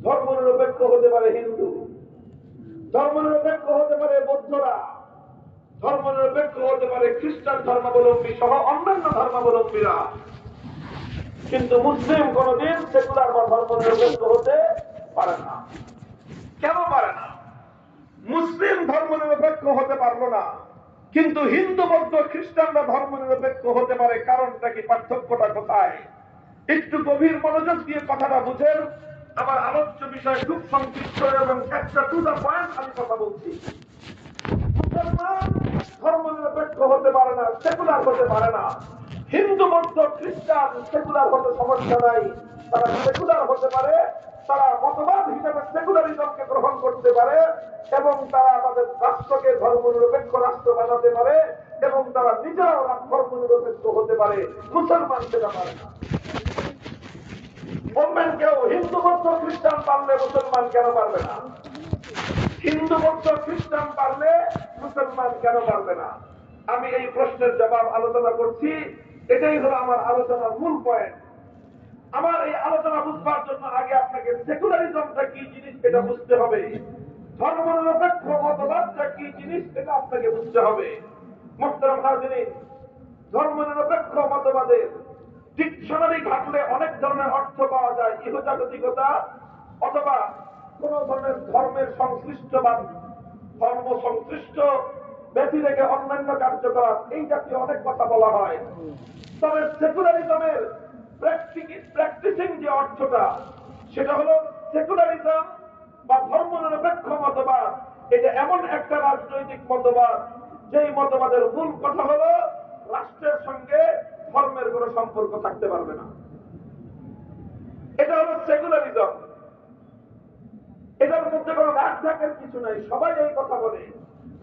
ধর্ম নিরপেক্ষ হতে পারে হিন্দু, ধর্ম নিরপেক্ষ হতে পারে বৌদ্ধরা, ধর্ম নিরপেক্ষ হতে পারে খ্রিস্টান ধর্মাবলম্বী সহ অন্যান্য ধর্মাবলম্বীরা, কিন্তু মুসলিম কোনদিন সেকুলার বা ধর্ম নিরপেক্ষ হতে পারে না। কেন পারে না? মুসলিম ধর্ম নিরপেক্ষ হতে পারলো না, কিন্তু হিন্দু বৌদ্ধ খ্রিস্টানরা ধর্ম নিরপেক্ষ হতে পারে। কারণটা কি, পার্থক্যটা কোথায়? একটু গভীর মনোযোগ দিয়ে কথাটা বুঝেন। আমার আলোচ্য বিষয় খুব সংক্ষিপ্ত এবং একটা টু দা পয়েন্ট আমি কথা বলছি। মুসলমান ধর্ম নিরপেক্ষ হতে পারে না, সেকুলার হতে পারে না। হিন্দু বৌদ্ধ খ্রিস্টান সেকুলার হতে সমস্যা নাই, তারা সেকুলার হতে পারে, তারা মতবাদ হিসেবে সেকুলারিজমকে গ্রহণ করতে পারে এবং তারা তাদের রাষ্ট্রকে ধর্ম নিরপেক্ষ রাষ্ট্র বানাতে পারে এবং তারা নিজেরাও ধর্ম নিরপেক্ষ হতে পারে। মুসলমান সেটা পারে না। বলবেন কেউ হিন্দু বৌদ্ধ খ্রিস্টান পারলে মুসলমান কেন পারবে না? হিন্দু বৌদ্ধ খ্রিস্টান পারলে মুসলমান কেন পারবে না? আমি এই প্রশ্নের জবাব আলোচনা করছি। এটাই হলো আমার আলোচনার মূল পয়েন্ট। আমার এই আলোচনা বুঝবার জন্য আগে আপনাকে সেকুলারিজমটা কি জিনিস এটা বুঝতে হবে, ধর্ম নিরপেক্ষ মতবাদটা কি জিনিস এটা আপনাকে বুঝতে হবে। মুহতারাম হাজিরিন, ধর্ম নিরপেক্ষ মতবাদের ডিকশনারি ঘাটলে অনেক ধরনের অর্থ পাওয়া যায়। ইহজাগতিকতা অথবা কোন ধরনের ধর্মের সংশ্লিষ্টবাদ, ধর্ম সংশ্লিষ্ট ব্যক্তি থেকে অন্যান্য কার্যকলাপ, এই জাতীয় অনেক কথা বলা হয়। তবে সেকুলারিজমের প্র্যাকটিসিং যে অর্থটা, সেটা হলো সেকুলারিজম বা ধর্ম নিরপেক্ষ মতবাদ এটা এমন একটা রাজনৈতিক মতবাদ যেই মতবাদের মূল কথা হলো রাষ্ট্রের সঙ্গে ধর্মের কোনো সম্পর্ক থাকতে পারবে না। এটা হলো সেকুলারিজম। এটার মধ্যে কোনো রাগ থাকার কিছু নাই। সবাই এই কথা বলে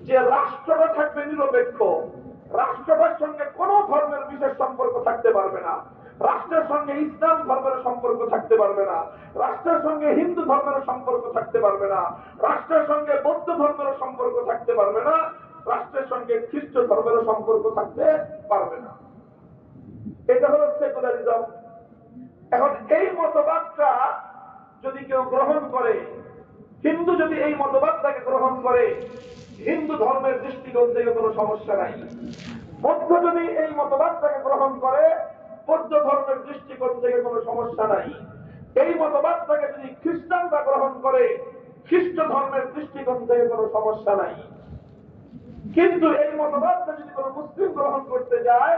যে রাষ্ট্রটা থাকবে নিরপেক্ষ, রাষ্ট্রটার সঙ্গে কোন ধর্মের বিশেষ সম্পর্ক থাকতে পারবে না, রাষ্ট্রের সঙ্গে ইসলাম ধর্মের সম্পর্ক থাকতে পারবে না, রাষ্ট্রের সঙ্গে হিন্দু ধর্মের সম্পর্ক থাকতে পারবে না, রাষ্ট্রের সঙ্গে বৌদ্ধ ধর্মের সম্পর্ক থাকতে পারবে না, রাষ্ট্রের সঙ্গে খ্রিস্ট ধর্মের সম্পর্ক থাকতে পারবে না। এটা হলো সেকুলারিজম। এখন এই মতবাদটা যদি কেউ গ্রহণ করে, হিন্দু যদি এই মতবাদটাকে গ্রহণ করে, হিন্দু ধর্মের দৃষ্টিকোণ থেকে কোনো সমস্যা নাই। বৌদ্ধ যদি এই মতবাদটাকে গ্রহণ করে, বৌদ্ধ ধর্মের দৃষ্টিকোণ থেকে কোনো সমস্যা নাই। এই মতবাদটাকে যদি খ্রিস্টানরা গ্রহণ করে, খ্রিস্ট ধর্মের দৃষ্টিকোণ থেকে কোনো সমস্যা নাই। কিন্তু এই মতবাদটা যদি কোনো মুসলিম গ্রহণ করতে যায়,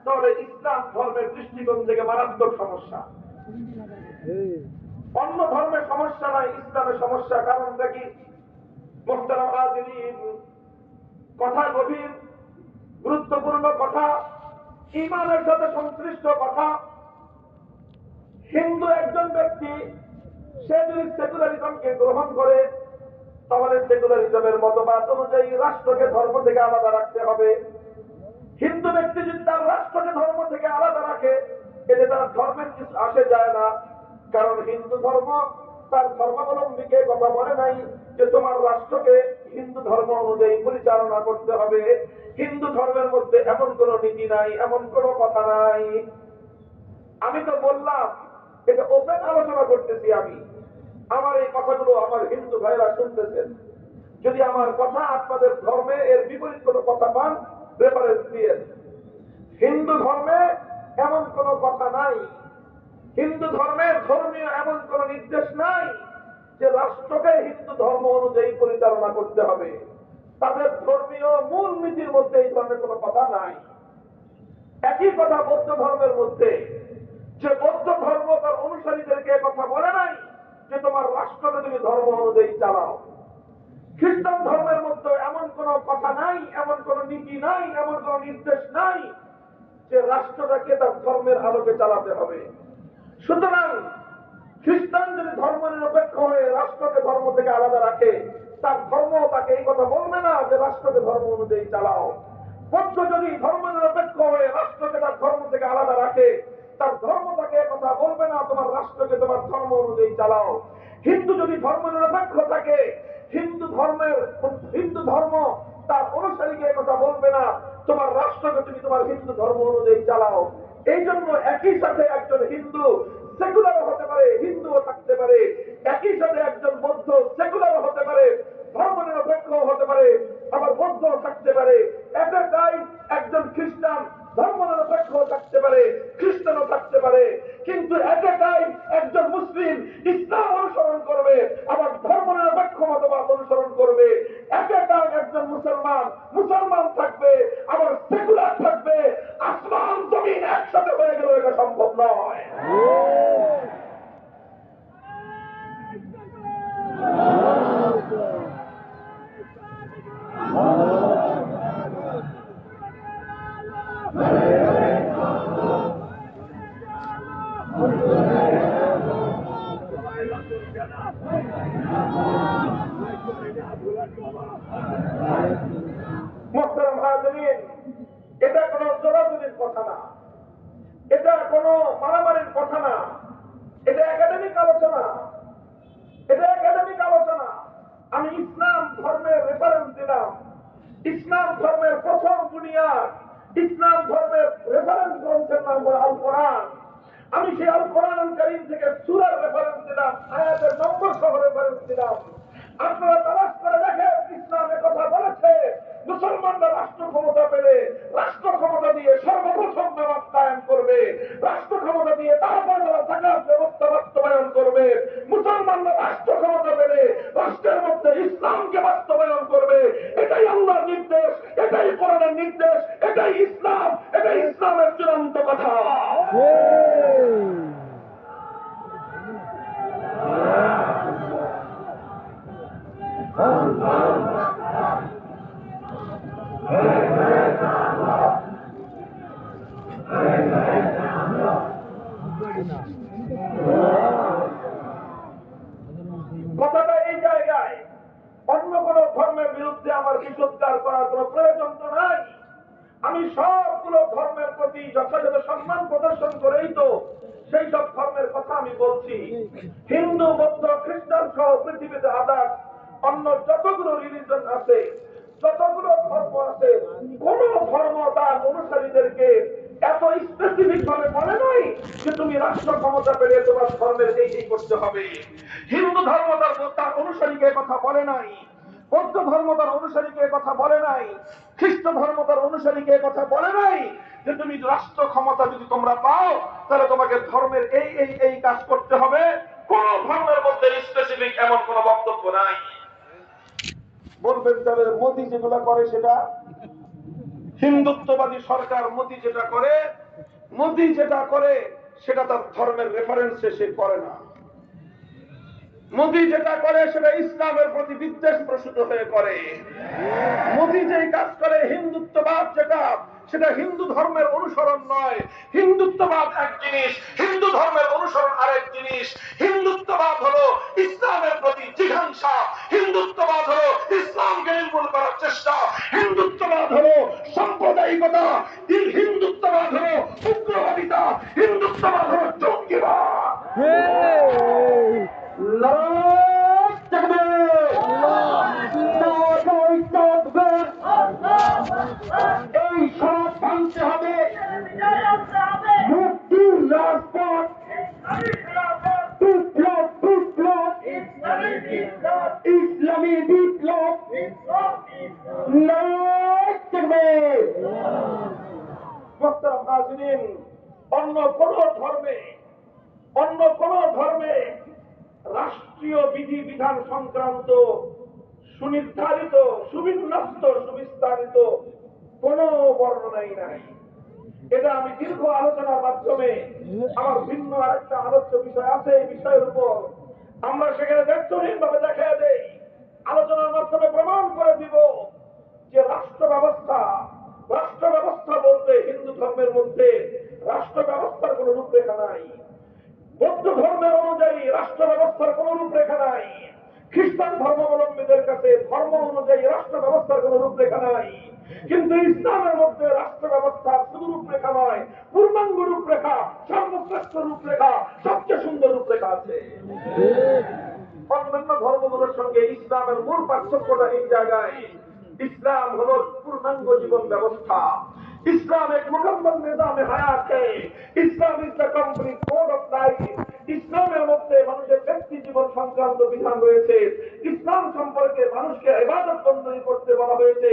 তাহলে ইসলাম ধর্মের দৃষ্টিকোণ থেকে মারাত্মক সমস্যা। অন্য ধর্মের সমস্যা নাই, ইসলামের সমস্যা। কারণটা কি? মুহতারাম হাজিরিন, কথা গভীর, গুরুত্বপূর্ণ কথা, ঈমানের সাথে সংশ্লিষ্ট কথা। হিন্দু একজন ব্যক্তি সে যদি সেকুলারিজমকে গ্রহণ করে, তাহলে সেকুলারিজমের মতবাদ অনুযায়ী রাষ্ট্রকে ধর্ম থেকে আলাদা রাখতে হবে। হিন্দু ব্যক্তি যদি তার রাষ্ট্রকে ধর্ম থেকে আলাদা রাখে, এতে তার ধর্মের কিছু আসে যায় না। কারণ হিন্দু ধর্ম তার ধর্মাবলম্বীকে কথা বলে নাই যে তোমার রাষ্ট্রকে হিন্দু ধর্ম অনুযায়ী পরিচালনা করতে হবে। হিন্দু ধর্মের মধ্যে এমন কোন নীতি নাই, এমন কোন কথা নাই। আমি তো বললাম এটা ওপেন আলোচনা করতেছি। আমি আমার এই কথাগুলো আমার হিন্দু ভাইরা শুনতেছেন। যদি আমার কথা আপনাদের ধর্মে এর বিপরীত কোনো কথা পান, রেফারেন্স দিয়ে। হিন্দু ধর্মে এমন কোন কথা নাই, হিন্দু ধর্মের ধর্মীয় এমন কোন নির্দেশ নাই যে রাষ্ট্রকে হিন্দু ধর্ম অনুযায়ী পরিচালনা করতে হবে। তাদের ধর্মীয় মূল নীতির মধ্যে এই ধরনের কোন কথা নাই। একই কথা বৌদ্ধ ধর্মের মধ্যে, যে বৌদ্ধ ধর্ম তার অনুসারীদেরকে কথা বলে নাই যে তোমার রাষ্ট্রকে তুমি ধর্ম অনুযায়ী চালাও। খ্রিস্টান ধর্মের মধ্যে এমন কোন কথা নাই, এমন কোন নীতি নাই, এমন কোন নির্দেশ নাই যে রাষ্ট্রটাকে তার ধর্মের আলোকে চালাতে হবে। সুতরাং খ্রিস্টান যদি ধর্ম নিরপেক্ষ হয়ে রাষ্ট্রকে ধর্ম থেকে আলাদা রাখে, তার ধর্ম তাকে এই কথা বলবে না যে রাষ্ট্রকে ধর্ম অনুযায়ী চালাও। বৌদ্ধ যদি ধর্ম নিরপেক্ষ হয়ে রাষ্ট্রকে তার ধর্ম থেকে আলাদা রাখে, তার ধর্ম তাকে কথা বলবে না তোমার রাষ্ট্রকে তোমার ধর্ম অনুযায়ী চালাও। হিন্দু যদি ধর্ম নিরপেক্ষ থাকে, হিন্দু ধর্ম তার অনুসারীকে কথা বলবে না তোমার রাষ্ট্রকে তুমি তোমার হিন্দু ধর্ম অনুযায়ী চালাও। এই জন্য একই সাথে একজন হিন্দু সেকুলার হতে পারে, হিন্দুও থাকতে পারে। একই সাথে একজন বৌদ্ধ সেকুলার হতে পারে, ধর্ম নিরপেক্ষ হতে পারে, আবার বৌদ্ধ থাকতে পারে। এটাই একজন খ্রিস্টান ধর্ম নিরপেক্ষ থাকতে পারে, খ্রিস্টানও থাকতে পারে। কিন্তু এটাই একজন মুসলিম ইসলাম অনুসরণ করবে, আবার ধর্ম নিরপেক্ষ মতবাদ অনুসরণ করবে। এটাই একজন মুসলমান থাকবে, আবার সেকুলার থাকবে। আসমান জমিন একসাথে হয়ে গেল, এটা সম্ভব নয়। মোহতারাম হাজিরিন, এটা কোনো জোরাজুরির কথা না, এটা কোনো মারামারির কথা না, এটা একাডেমিক আলোচনা। আমি ইসলাম ধর্মের রেফারেন্স দিলাম। ইসলাম ধর্মের প্রথম বুনিয়াদ, ইসলাম ধর্মের রেফারেন্স গ্রন্থের নাম হলো আল কোরআন। আমি সেই আল কোরআন কারীম থেকে সূরার রেফারেন্স দিলাম, আয়াতের নম্বর সহ রেফারেন্স দিলাম। আপনারা তালাশ করে দেখেন, ইসলামে কথা বলেছে মুসলমানরা রাষ্ট্র ক্ষমতা পেলে রাষ্ট্র ক্ষমতা দিয়ে সর্বপ্রথম নামাজ কায়েম করবে, রাষ্ট্র ক্ষমতা দিয়ে তারপর তারা যাকাত ব্যবস্থা বাস্তবায়ন করবে। মুসলমানরা রাষ্ট্র ক্ষমতা পেলে রাষ্ট্রের মধ্যে ইসলামকে বাস্তবায়ন করবে। এটাই আল্লাহর নির্দেশ, এটাই কোরআনের নির্দেশ, এটাই ইসলাম, এটাই ইসলামের চূড়ান্ত কথা। কথাটা এই জায়গায়, অন্য কোন ধর্মের বিরুদ্ধে আমার বিশুদ্ধার করার কোন প্রয়োজন তো নাই। আমি সবগুলো ধর্মের প্রতি যথাযথ সম্মান প্রদর্শন করেই তো সেই সব ধর্মের কথা আমি বলছি। হিন্দু, বৌদ্ধ, খ্রিস্টান সহ পৃথিবীতে আদার্স অন্য যতগুলো রিলিজন আছে, যতগুলো ধর্ম আছে, কোন ধর্ম তার অনুসারীদেরকে এত স্পেসিফিক ভাবে বলে নাই যে তুমি রাষ্ট্র ক্ষমতা পেলে তোমার ধর্মের এই করতে হবে। হিন্দু ধর্ম তার অনুসারীকে কথা বলে নাই, বৌদ্ধ ধর্ম তার অনুসারীকে কথা বলে নাই, খ্রিস্ট ধর্ম তার অনুসারীকে কথা বলে নাই যে তুমি রাষ্ট্র ক্ষমতা যদি তোমরা পাও তাহলে তোমাকে ধর্মের এই কাজ করতে হবে। কোন ধর্মের মধ্যে স্পেসিফিক এমন কোন বক্তব্য নাই। বলবেন তাহলে মোদী যেগুলা করে সেটা হিন্দুত্ববাদী সরকার, মোদী যেটা করে সেটা তার ধর্মের রেফারেন্সে সে করে না। মোদী যেটা করে সেটা ইসলামের প্রতি বিদ্বেষ প্রসূত হয়ে করে। মোদী যেই কাজ করে, হিন্দুত্ববাদ যেটা, সেটা হিন্দু ধর্মের অনুসরণ নয়। হিন্দুত্ববাদ এক জিনিস, হিন্দু ধর্মের অনুসরণ আরেক জিনিস। হিন্দুত্ববাদ হলো ইসলামের প্রতি জিঘাংসা, হিন্দুত্ববাদ হলো ইসলামকে নির্মূল করার চেষ্টা, হিন্দুত্ববাদ হলো সাম্প্রদায়িকতা, হিন্দুত্ববাদ হলো উগ্রবাদিতা, হিন্দুত্ববাদ হলো জঙ্গিবাদ। এই সব ভাঙতে হবে, মুক্তির রাজপথ, বিপ্লব, ইসলামী বিপ্লব অন্য কোন ধর্মে রাষ্ট্রীয় বিধি বিধান সংক্রান্ত সুনির্ধারিত, সুবিন্যস্ত, সুবিস্তারিত কোন বর্ণনাই নাই। এটা আমি দীর্ঘ আলোচনার মাধ্যমে, আমার ভিন্ন আরেকটা আলোচ্য বিষয় আছে, এই বিষয়ের উপর আমরা সেখানে ব্যর্থহীন ভাবে দেখা দেই, আলোচনার মাধ্যমে প্রমাণ করে দিব যে রাষ্ট্র ব্যবস্থা বলতে হিন্দু ধর্মের মধ্যে রাষ্ট্র ব্যবস্থার কোন রূপরেখা নাই, বৌদ্ধ ধর্মের অনুযায়ী রাষ্ট্র ব্যবস্থার কোন রূপরেখা নাই, খ্রিস্টান ধর্মাবলম্বীদের কাছে ধর্ম অনুযায়ী রাষ্ট্র ব্যবস্থার কোন রূপরেখা নাই, কিন্তু ইসলামের মধ্যে রাষ্ট্র ব্যবস্থার শুধু রূপরেখা নয়, পূর্ণাঙ্গ রূপরেখা, সর্বশ্রেষ্ঠ রূপরেখা, সবচেয়ে সুন্দর রূপরেখা আছে। অন্যান্য ধর্মগুলোর সঙ্গে ইসলামের মূল পার্থক্যটা এই জায়গায়, ইসলাম হলো পূর্ণাঙ্গ জীবন ব্যবস্থা। ইসলাম এক মুকম্মল নিজামে হায়াত है। Islam is the complete code of life. ইসলামের মধ্যে মানুষের ব্যক্তি জীবন সংক্রান্ত বিধান রয়েছে। ইসলাম সম্পর্কে মানুষকে ইবাদত বন্দী করতে বলা হয়েছে।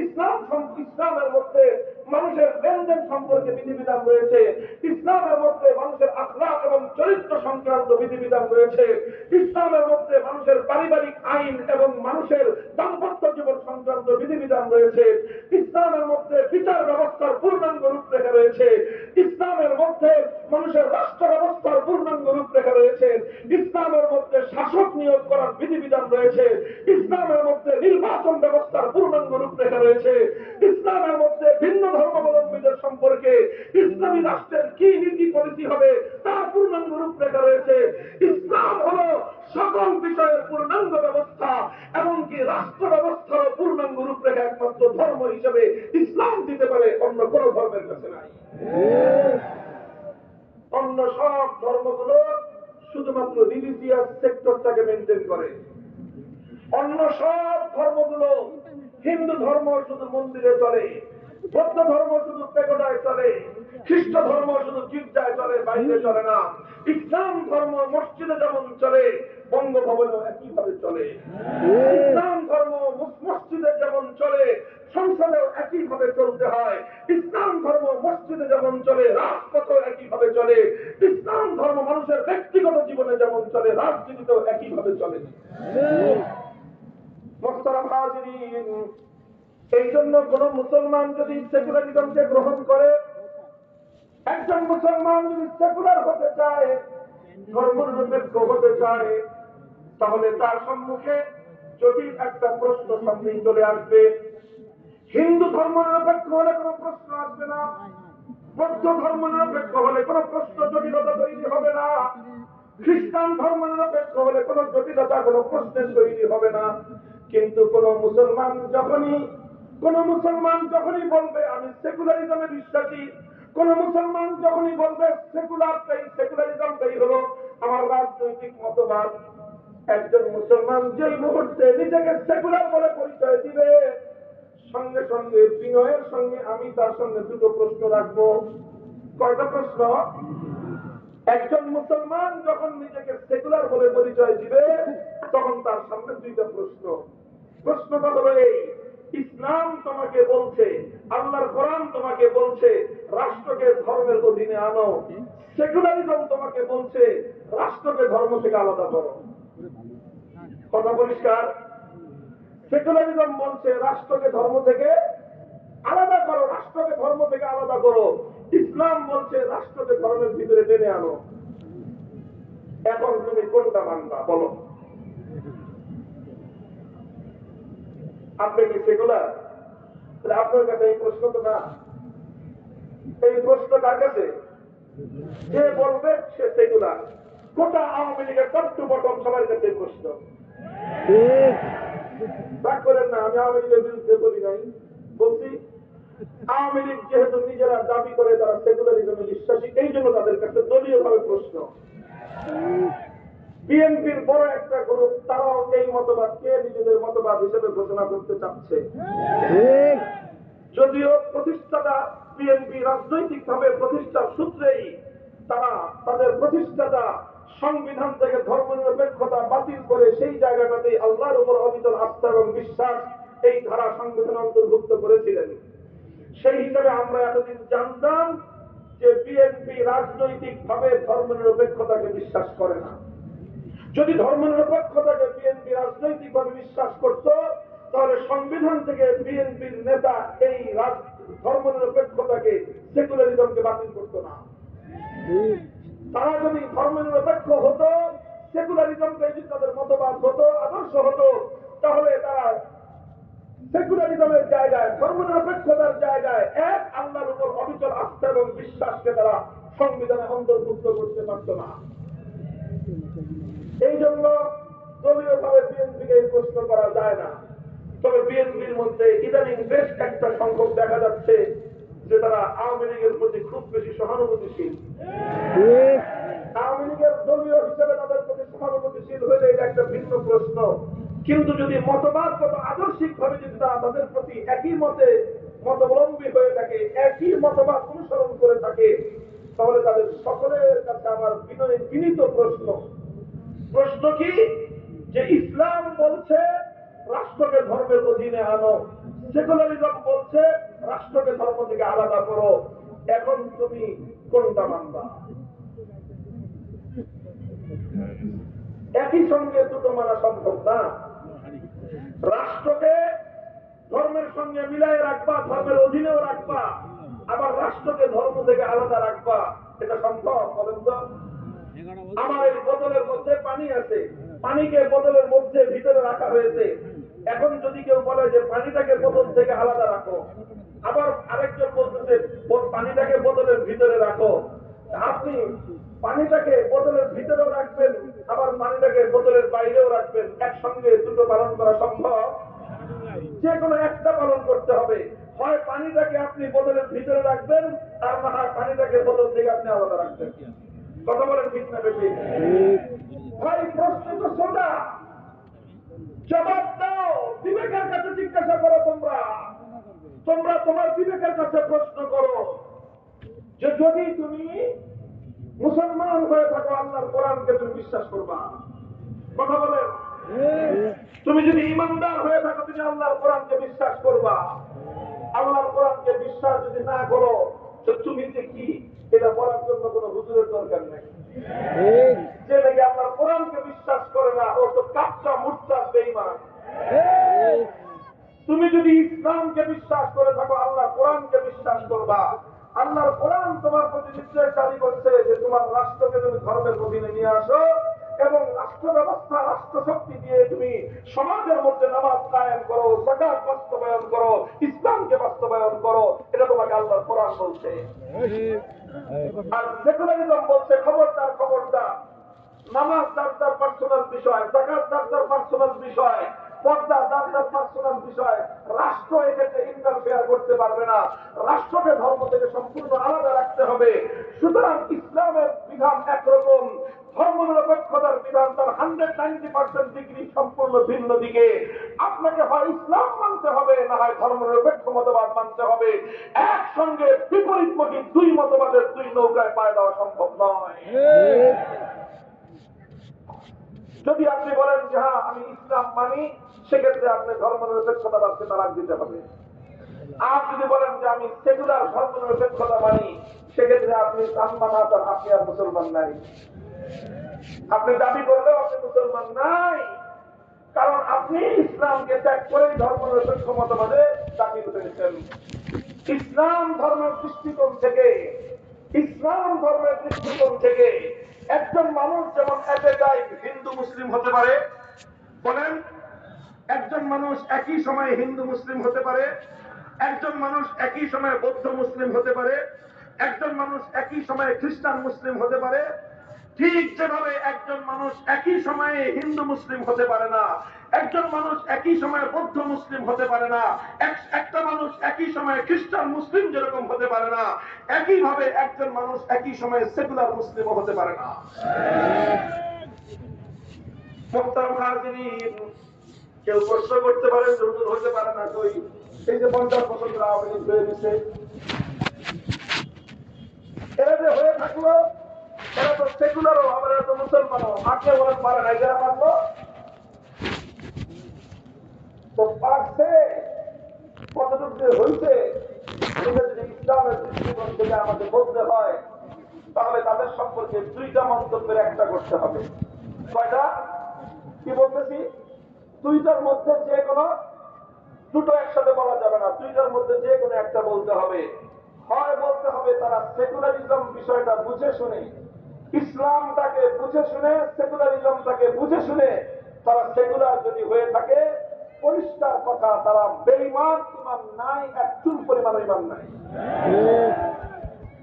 ইসলামের মধ্যে মানুষের লেনদেন সম্পর্কে বিধিবিধান রয়েছে। ইসলামের মধ্যে মানুষের আখলাক এবং চরিত্র সংক্রান্ত বিধিবিধান রয়েছে। ইসলামের মধ্যে মানুষের পারিবারিক আইন এবং মানুষের দাম্পত্য জীবন সংক্রান্ত বিধিবিধান রয়েছে। ইসলামের মধ্যে বিচার ব্যবস্থার পূর্ণাঙ্গ রূপরেখা রয়েছে। ইসলামের মধ্যে মানুষের রাষ্ট্র ব্যবস্থার পূর্ণাঙ্গ রূপরেখা রয়েছে। ইসলামের মধ্যে শাসক নিয়োগ করার বিধিবিধান রয়েছে। ইসলামের মধ্যে নির্বাচন ব্যবস্থার পূর্ণাঙ্গ রূপরেখা রয়েছে। ইসলামের মধ্যে ভিন্ন ধর্মাবলম্বীদের সম্পর্কে ইসলামী রাষ্ট্রের কি নীতি পলিসি হবে তার পূর্ণাঙ্গ রূপরেখা রয়েছে। ইসলাম হলো সকল বিষয়ের পূর্ণাঙ্গ ব্যবস্থা, এমনকি রাষ্ট্র ব্যবস্থার পূর্ণাঙ্গ রূপরেখা একমাত্র ধর্ম হিসেবে ইসলাম দিতে পারে, অন্য কোন ধর্মের কাছে নাই। অন্য সব ধর্মগুলো শুধুমাত্র রিলিজিয়াস সেক্টরটাকে মেনটেন করে। অন্য সব ধর্মগুলো, হিন্দু ধর্ম শুধু মন্দিরে চলে, বৌদ্ধ ধর্ম শুধু পেগোডায় চলে, খ্রিস্ট ধর্ম শুধু গির্জায় চলে, বাইরে চলে না। ইসলাম ধর্ম মসজিদে যেমন চলে, বঙ্গভবনেও একইভাবে চলে। ইসলাম ধর্ম মসজিদে যেমন চলে, সংসদেও একইভাবে চলতে হয়। ইসলাম ধর্ম মসজিদে যেমন চলে, রাজপথেও একইভাবে চলে। ইসলাম ধর্ম মানুষের ব্যক্তিগত জীবনে যেমন চলে, রাজনীতিতেও একইভাবে চলে। মোহতারাম হাজিরিন, এই জন্য কোন মুসলমান যদি সেকুলারিজমকে গ্রহণ করে, একজন মুসলমান যদি সেকুলার হতে চায়, ধর্মনিরপেক্ষ হতে চায়, তাহলে তার সম্মুখে জটিল একটা প্রশ্ন সামনে চলে আসবে। হিন্দু ধর্মনিরপেক্ষ হলে কোনো প্রশ্ন আসবে না, বৌদ্ধ ধর্মনিরপেক্ষ হলে কোনো প্রশ্ন জটিলতা তৈরি হবে না, খ্রিস্টান ধর্মনিরপেক্ষ হলে কোনো জটিলতা, কোনো প্রশ্নের তৈরি হবে না। কিন্তু কোন মুসলমান যখনই বলবে আমি সেকুলারিজমে বিশ্বাসী, কোন মুসলমান যখনই বলবে সেকুলারিজমটাই হলো আমার রাজনৈতিক মতবাদ, একজন মুসলমান যেই মুহূর্তে নিজেকে সেকুলার বলে পরিচয় দিবে, সঙ্গে সঙ্গে বিনয়ের সঙ্গে আমি তার সঙ্গে দুটো প্রশ্ন রাখবো। কয়টা প্রশ্ন? একজন মুসলমান যখন নিজেকে সেকুলার বলে পরিচয় দিবে, তখন তার সামনে দুইটা প্রশ্ন। প্রশ্নটা হলো এই, ইসলাম তোমাকে বলছে, আল্লাহর কোরআন তোমাকে বলছে রাষ্ট্রকে ধর্মের অধীনে আনো, সেকুলারিজম তোমাকে বলছে রাষ্ট্রকে ধর্ম থেকে আলাদা করো। কথা পরিষ্কার? সেকুলারিজম বলছে রাষ্ট্রকে ধর্ম থেকে আলাদা করো, রাষ্ট্রকে ধর্ম থেকে আলাদা করো। ইসলাম বলছে রাষ্ট্রকে ধর্মের ভিতরে টেনে আনো। এখন তুমি কোনটা মানবা বলো? আপনি কি সেকুলার? আপনার কাছে এই প্রশ্ন তো না। এই প্রশ্ন কার কাছে? যে বলবে সে সেকুলার। গোটা আওয়ামী লীগের টপ টু বটম সবার কাছে প্রশ্ন। রাগ করেন না, আমি আওয়ামী লীগের বিরুদ্ধে বলি নাই, বলছি আওয়ামী লীগ যেহেতু নিজেরা দাবি করে তারা সেকুলারিজমে বিশ্বাসী, এই জন্য তাদের কাছে দলীয় ভাবে প্রশ্ন। বিএনপির বড় একটা গ্রুপ, তারাও এই মতবাদকে নিজেদের মতবাদ হিসেবে ঘোষণা করতে চাচ্ছে। যদিও প্রতিষ্ঠাতা বিএনপি রাজনৈতিক ভাবে প্রতিষ্ঠার সূত্রেই তারা তাদের প্রতিষ্ঠাতা সংবিধান থেকে ধর্মনিরপেক্ষতা বাতিল করে সেই জায়গাটাতেই আল্লাহর উপর অবিচল আস্থা এবং বিশ্বাস এই ধারা সংবিধান অন্তর্ভুক্ত করেছিলেন। সেই হিসাবে আমরা এতদিন জানতাম যে বিএনপি রাজনৈতিক ভাবে ধর্মনিরপেক্ষতাকে বিশ্বাস করে না। যদি ধর্মনিরপেক্ষতাকে বিএনপি রাজনৈতিক ভাবে বিশ্বাস করত, তাহলে সংবিধান থেকে বিএনপির নেতা এই ধর্মনিরপেক্ষতাকে, সেকুলারিজমকে বাতিল করতো না। তারা যদি ধর্মনিরপেক্ষ হতো, সেকুলারিজমকে যদি তাদের মতবাদ হতো, আদর্শ হতো, তাহলে তারা সেকুলারিজমের জায়গায়, ধর্মনিরপেক্ষতার জায়গায় এক আল্লাহর উপর অবিচল আস্থা এবং বিশ্বাসকে তারা সংবিধানে অন্তর্ভুক্ত করতে পারত না। এই জন্য দলীয় ভাবে বিএনপিকে এই প্রশ্ন করা যায় না। তবে বিএনপির মধ্যে ইদানিং বেশ একটা সংখ্যক দেখা যাচ্ছে যে তারা আওয়ামী লীগের প্রতি খুব বেশি সহানুভূতিশীল। আওয়ামী লীগের দলীয় হিসেবে তাদের প্রতি সহানুভূতিশীল হলে এটা একটা ভিন্ন প্রশ্ন, কিন্তু যদি মতবাদগত আদর্শিক ভাবে যদি তারা তাদের প্রতি একই মতে মতাবলম্বী হয়ে থাকে, একই মতবাদ অনুসরণ করে থাকে, তাহলে তাদের সকলের কাছে আমার বিনীত প্রশ্ন কি, যে ইসলাম বলছে রাষ্ট্রকে ধর্মের অধীনে আনো, সেকুলারিজম বলছে রাষ্ট্রকে ধর্ম থেকে আলাদা করো, এখন তুমি কোনটা মানবা? একই সঙ্গে দুটো মানা সম্ভব না। রাষ্ট্রকে ধর্মের সঙ্গে মিলাই রাখবা, ধর্মের অধীনেও রাখবা, আবার রাষ্ট্রকে ধর্ম থেকে আলাদা রাখবা, এটা সম্ভব? বলেন তো। আমার এই বোতলের মধ্যে পানি আছে, পানিকে বোতলের মধ্যে ভিতরে রাখা হয়েছে, এখন যদি কেউ বলে যে পানিটাকে বোতল থেকে আলাদা রাখো, আবার আরেকজন বলতেছে পানিটাকে বোতলের ভিতরে রাখো, আপনি পানিটাকে বোতলের ভিতরেও রাখবেন, আবার পানিটাকে বোতলের বাইরেও রাখবেন, একসঙ্গে দুটো পালন করা সম্ভব? যে কোনো একটা পালন করতে হবে। হয় পানিটাকে আপনি বোতলের ভিতরে রাখবেন, আর না হয় পানিটাকে বোতল থেকে আপনি আলাদা রাখবেন। কথা বলেন ঠিক না বেশি? ভাই প্রশ্ন তো সোজা, জবাব দাও, বিবেকের কাছে জিজ্ঞাসা করো। তোমরা তোমার বিবেকের কাছে প্রশ্ন করো যে যদি তুমি মুসলমান হয়ে থাকো, আল্লাহর কোরআনকে তুমি বিশ্বাস করবা? কথা বলেন। তুমি যদি ইমানদার হয়ে থাকো, তুমি আল্লাহর কোরআনকে বিশ্বাস করবা? আল্লাহর কোরআনকে বিশ্বাস যদি না করো, তো তুমি যে কি এটা বলার জন্য কোনো হুজুরের দরকার নেই। যে নাকি আল্লাহর কোরআনকে বিশ্বাস করে না, ও তো কাচ্চা মুরতাদ বেঈমান। তুমি যদি ইসলামকে বিশ্বাস করে থাকো, আল্লাহর কোরআনকে বিশ্বাস করবা। আল্লাহর কোরআন তোমার প্রতি নির্দেশ জারি করছে যে তোমার রাষ্ট্রকে তুমি ধর্মের অধীনে নিয়ে আসো, এবং রাষ্ট্র ব্যবস্থা, রাষ্ট্র শক্তি দিয়ে তুমি সমাজের মধ্যে নামাজ কায়েম করো, যাকাত বাস্তবায়ন করো, ইসলামকে বাস্তবায়ন করো, এটা তোমাকে আল্লাহর কোরআন বলছে। আর সেকুলারিজম বলছে খবরদার, নামাজ তার পার্সোনাল বিষয়, যাকাত তার পার্সোনাল বিষয়, পর্দা তার পার্সোনাল বিষয়, রাষ্ট্র এক্ষেত্রে ইন্টারফেয়ার করতে পারবে না, রাষ্ট্রকে ধর্ম থেকে সম্পূর্ণ আলাদা রাখতে হবে। সুতরাং ইসলামের বিধান একরকম, ধর্মনিরপেক্ষতার বিধান তার 190% ডিগ্রি সম্পূর্ণ ভিন্ন দিকে। আপনাকে হয় ইসলাম মানতে হবে, না হয় ধর্মনিরপেক্ষ মতবাদ মানতে হবে। একসঙ্গে বিপরীতমুখী দুই মতবাদের দুই নৌকায় পায়ে দেওয়া সম্ভব নয়। যদি আপনি বলেন যে হ্যাঁ আমি ইসলাম মানি, সেক্ষেত্রে আপনি ধর্মনিরপেক্ষতাবাদকে তালাক দিতে হবে। আর যদি বলেন যে আমি সেকুলার ধর্মনিরপেক্ষতা মানি, সেক্ষেত্রে আপনি আপনি আর মুসলমান নাই। আপনি দাবি করলেও আপনি মুসলমান নাই, কারণ আপনি ইসলামকে ত্যাগ করে ধর্মনিরপেক্ষ মতবাদে দাখিল হয়েছেন। ইসলাম ধর্মের দৃষ্টিকোণ থেকে একজন মানুষ যেমন হিন্দু মুসলিম হতে পারে, বলেন, একজন মানুষ একই সময়ে হিন্দু মুসলিম হতে পারে, একজন মানুষ একই সময়ে বৌদ্ধ মুসলিম হতে পারে, একজন মানুষ একই সময়ে খ্রিস্টান মুসলিম হতে পারে। ঠিক যেভাবে একজন মানুষ একই সময়ে হিন্দু মুসলিম হতে পারে না, একজন মানুষ একই সময়ে বৌদ্ধ মুসলিম হতে পারে না, একটা মানুষ একই সময়ে খ্রিস্টান মুসলিম যেরকম হতে পারে না, একইভাবে একজন মানুষ একই সময়ে সেকুলার মুসলিম হতে পারে না। কেউ প্রশ্ন করতে পারেন হুজুর হতে পারে না, কই এই যে 50 বছর ধরে আওয়ামী লীগ হয়ে গেছে, এরা যে হয়ে থাকলো, এরা তো সেকুলারও, আবার এরা তো মুসলমানও, আপনি বলেন পারে না, যারা পারলো তো পারছে কতটুকু যে হয়েছে, এটা যদি ইসলামের দৃষ্টিকোণ থেকে আমাদের বলতে হয়, তাহলে তাদের সম্পর্কে দুইটা মন্তব্যের একটা করতে হবে। কয়টা? কি বলতেছি? দুইটার মধ্যে যে কোনো দুটো একসাথে বলা যাবে না, দুইটার মধ্যে যে কোনো একটা বলতে হবে। হয় বলতে হবে তারা সেকুলারিজম বিষয়টা বুঝে শুনে, ইসলামটাকে বুঝে শুনে, সেকুলারিজমটাকে বুঝে শুনে তারা সেকুলার যদি হয়ে থাকে, পরিষ্কার কথা তারা বেঈমান, ইমান নাই, এক চুল পরিমাণ ইমান নাই।